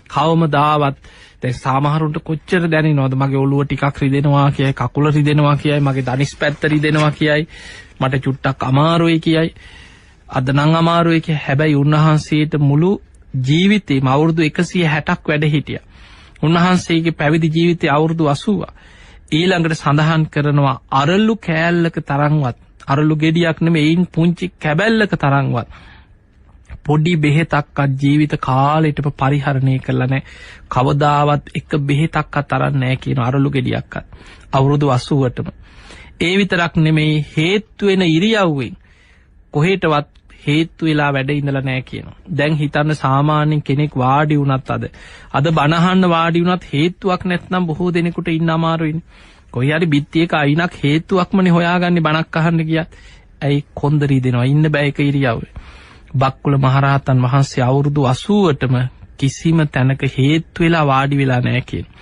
කවමදාවත් දැන් සමහරුන්ට කොච්චර දැනෙනවද මගේ ඔළුව ටිකක් රිදෙනවා කියයි, කකුල රිදෙනවා කියයි, මගේ දනිස් පැත්ත රිදෙනවා කියයි, මට චුට්ටක් අමාරුයි කියයි, අද නම් අමාරුයි කියයි. හැබැයි උන්වහන්සේට මුළු ජීවිතේම අවුරුදු 160ක් වැඩ හිටියා. උන්වහන්සේගේ පැවිදි ජීවිතේ අවුරුදු 80. ඊළඟට සඳහන් කරනවා අරලු කෑල්ලක තරම්වත්, අරලු ගෙඩියක් නෙමෙයි, ඒන් පුංචි කැබැල්ලක තරම්වත් පොඩි බෙහෙතක්වත් ජීවිත කාලෙටම පරිහරණය කළා නැහැ. කවදාවත් එක බෙහෙතක්වත් අරන් නැහැ කියන අරලු ගෙඩියක්වත් අවුරුදු 80ටම. ඒ විතරක් නෙමෙයි, හේතු වෙන ඉරියව්වෙන් කොහෙටවත් හේතු වෙලා වැඩ ඉඳලා නැහැ කියනවා. දැන් හිතන්න සාමාන්‍යයෙන් කෙනෙක් වාඩි වුණත් අද බනහන්න වාඩි වුණත් හේතුවක් නැත්නම් බොහෝ දෙනෙකුට ඉන්න අමාරුයිනේ. කොහේ හරි බිත්තියක අයිනක් හේතුවක්මනේ හොයාගන්නේ බණක් අහන්න ගියත්. ඇයි කොන්දරි දෙනවා, ඉන්න බෑ එක ඉරියව්වේ. බක්කුල මහරහතන් වහන්සේ අවුරුදු 80ටම කිසිම තැනක හේතු වෙලා වාඩි වෙලා නැහැ කියනවා.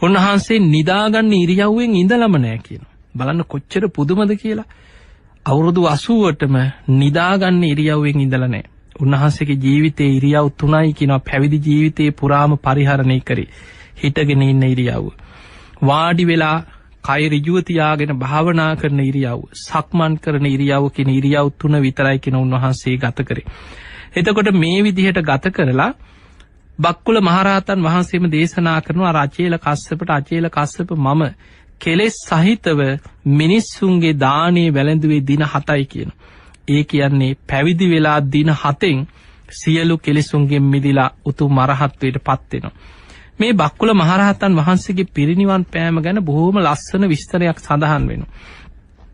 උන්වහන්සේ නිදාගන්න ඉරියව්වෙන් ඉඳලම නැහැ කියනවා. බලන්න කොච්චර පුදුමද කියලා. අවුරුදු 80ටම නිදාගන්න ඉරියව්වෙන් ඉඳලා නැහැ. උන්වහන්සේගේ ජීවිතේ ඉරියව් 3යි කියනවා. පැවිදි ජීවිතේ පුරාම පරිහරණය කරේ. හිටගෙන ඉන්න ඉරියව්ව, වාඩි වෙලා කය ඍජුව තියාගෙන භාවනා කරන ඉරියව්ව, සක්මන් කරන ඉරියව්ව කියන ඉරියව් 3 විතරයි කියන උන්වහන්සේ ගත කරේ. එතකොට මේ විදිහට ගත කරලා බක්කුල මහරහතන් වහන්සේම දේශනා කරනවා රචේල කස්සපට, අචේල කස්සප මම කෙලෙස් සහිතව මිනිස්සුන්ගේ දානේ වැළඳුවේ දින 7යි කියන. ඒ කියන්නේ පැවිදි වෙලා දින 7න් සියලු කෙලෙසුන්ගෙන් මිදිලා උතුම් අරහත්වයට පත් වෙනවා. මේ බක්කුල මහරහතන් වහන්සේගේ පිරිනිවන් පෑම ගැන බොහොම ලස්සන විස්තරයක් සඳහන් වෙනවා.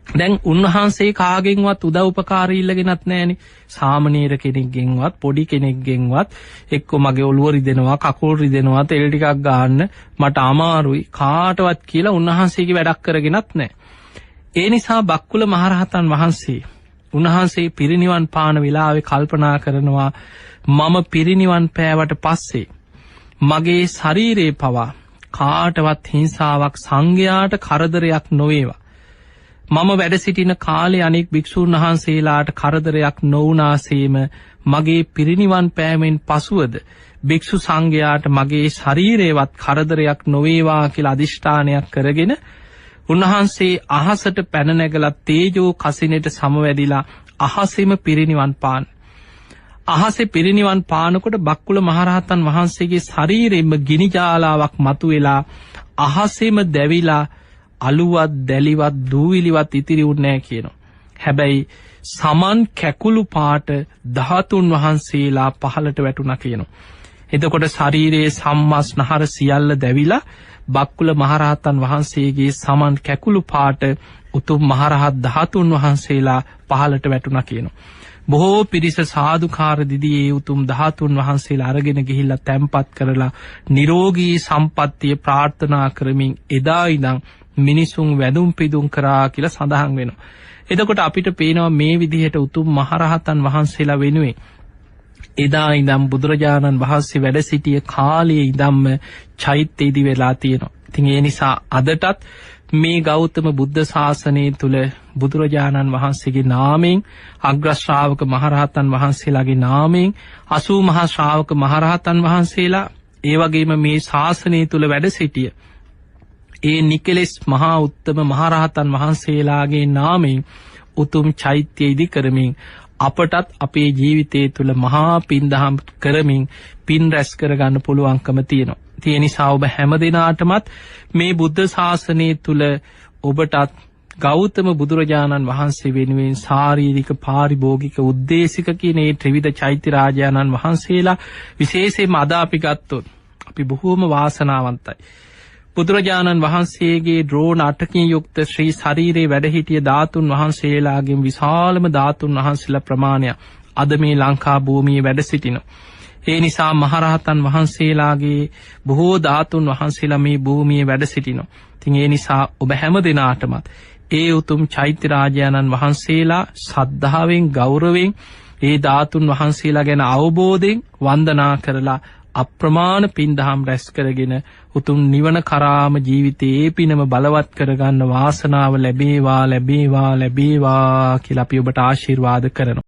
දැන් උන්වහන්සේ කාගෙන්වත් උදව් උපකාර ඉල්ලගෙනත් නැහනේ. සාමණේර කෙනෙක්ගෙන්වත්, පොඩි කෙනෙක්ගෙන්වත් එක්ක මගේ ඔළුව රිදෙනවා, කකුල් රිදෙනවා, තෙල් ටිකක් ගන්න මට අමාරුයි කාටවත් කියලා උන්වහන්සේගේ වැඩක් කරගෙනත් නැහැ. ඒ නිසා බක්කුල මහරහතන් වහන්සේ පිරිනිවන් පාන වෙලාවේ කල්පනා කරනවා මම පිරිනිවන් පෑවට පස්සේ මගේ ශරීරේ පවා කාටවත් හිංසාවක්, සංඝයාට කරදරයක් නොවේවා. මම වැඩ සිටින කාලේ අනෙක් භික්ෂූන් වහන්සේලාට කරදරයක් නොවුනාසේම මගේ පිරිනිවන් පෑමෙන් පසුවද භික්ෂු සංඝයාට මගේ ශරීරේවත් කරදරයක් නොවේවා කියලා අදිෂ්ඨානයක් කරගෙන උන්වහන්සේ අහසට පැන නැගලා තේජෝ කසිනෙට සමවැදිලා අහසෙම පිරිනිවන් පාන. අහසේ පිරිනිවන් පානකොට බක්කුල මහරහතන් වහන්සේගේ ශරීරෙම ගිනි ජාලාවක් මතුවෙලා අහසෙම දැවිලා අලුවත් දැලිවත් දූවිලිවත් ඉතිරි වුණේ නැහැ කියනවා. හැබැයි සමන් කැකුළු පාට ධාතුන් වහන්සේලා පහළට වැටුණා කියනවා. එතකොට ශරීරයේ සම්මස්නහර සියල්ල දැවිලා බක්කුල මහරහතන් වහන්සේගේ සමන් කැකුළු පාට උතුම් මහරහත් ධාතුන් වහන්සේලා පහළට වැටුණා කියනවා. බොහෝ පිරිස සාදුකාර දිදී ඒ උතුම් ධාතුන් වහන්සේලා අරගෙන ගිහිල්ලා තැන්පත් කරලා නිරෝගී සම්පත්තිය ප්‍රාර්ථනා කරමින් එදා ඉඳන් මිනිසුන් වැඳුම් පිදුම් කරා කියලා සඳහන් වෙනවා. එතකොට අපිට පේනවා මේ විදිහට උතුම් මහරහතන් වහන්සේලා වෙනුවෙන් එදා ඉඳන් බුදුරජාණන් වහන්සේ වැඩ සිටිය කාලයේ ඉඳන්ම චෛත්‍ය ඉදි වෙලා තියෙනවා. ඉතින් ඒ නිසා අදටත් මේ ගෞතම බුද්ධ ශාසනය තුල බුදුරජාණන් වහන්සේගේ නාමයෙන්, අග්‍ර ශ්‍රාවක මහරහතන් වහන්සේලාගේ නාමයෙන් 80 මහා ශ්‍රාවක මහරහතන් වහන්සේලා, ඒ වගේම මේ ශාසනය තුල වැඩ සිටිය ඒ නිකලෙස් මහා උත්තම මහරහතන් වහන්සේලාගේ නාමයෙන් උතුම් චෛත්‍ය ඉදි කරමින් අපටත් අපේ ජීවිතය තුළ මහා පින්දහම් කරමින් පින් රැස් කරගන්න පුළුවන්කම තියෙනවා. ඒ නිසා ඔබ හැම දිනාටමත් මේ බුද්ධ ශාසනය තුළ ඔබටත් ගෞතම බුදුරජාණන් වහන්සේ වෙනුවෙන් ශාරීරික, පාරිභෝගික, උද්දේශික කියන මේ ත්‍රිවිධ චෛත්‍ය රාජානන් වහන්සේලා විශේෂයෙන්ම අද අපි ගත්තොත් අපි බොහෝම වාසනාවන්තයි. බුදුරජාණන් වහන්සේගේ ද්‍රෝණ 8කින් යුක්ත ශ්‍රී ශරීරයේ වැඩ සිටිය ධාතුන් වහන්සේලාගෙන් විශාලම ධාතුන් වහන්සේලා ප්‍රමාණය අද මේ ලංකා භූමියේ වැඩ සිටිනවා. ඒ නිසා මහරහතන් වහන්සේලාගේ බොහෝ ධාතුන් වහන්සේලා මේ භූමියේ වැඩ සිටිනවා. ඉතින් ඒ නිසා ඔබ හැම දිනාටමත් ඒ උතුම් චෛත්‍ය රාජානන් වහන්සේලා ශ්‍රද්ධාවෙන්, ගෞරවයෙන් ඒ ධාතුන් වහන්සේලා ගැන අවබෝධයෙන් වන්දනා කරලා අප්‍රමාණ පින්දහම් රැස් කරගෙන උතුම් නිවන කරාම ජීවිතයේ පිනම බලවත් කරගන්න වාසනාව ලැබේවා කියලා අපි ඔබට ආශිර්වාද කරනවා.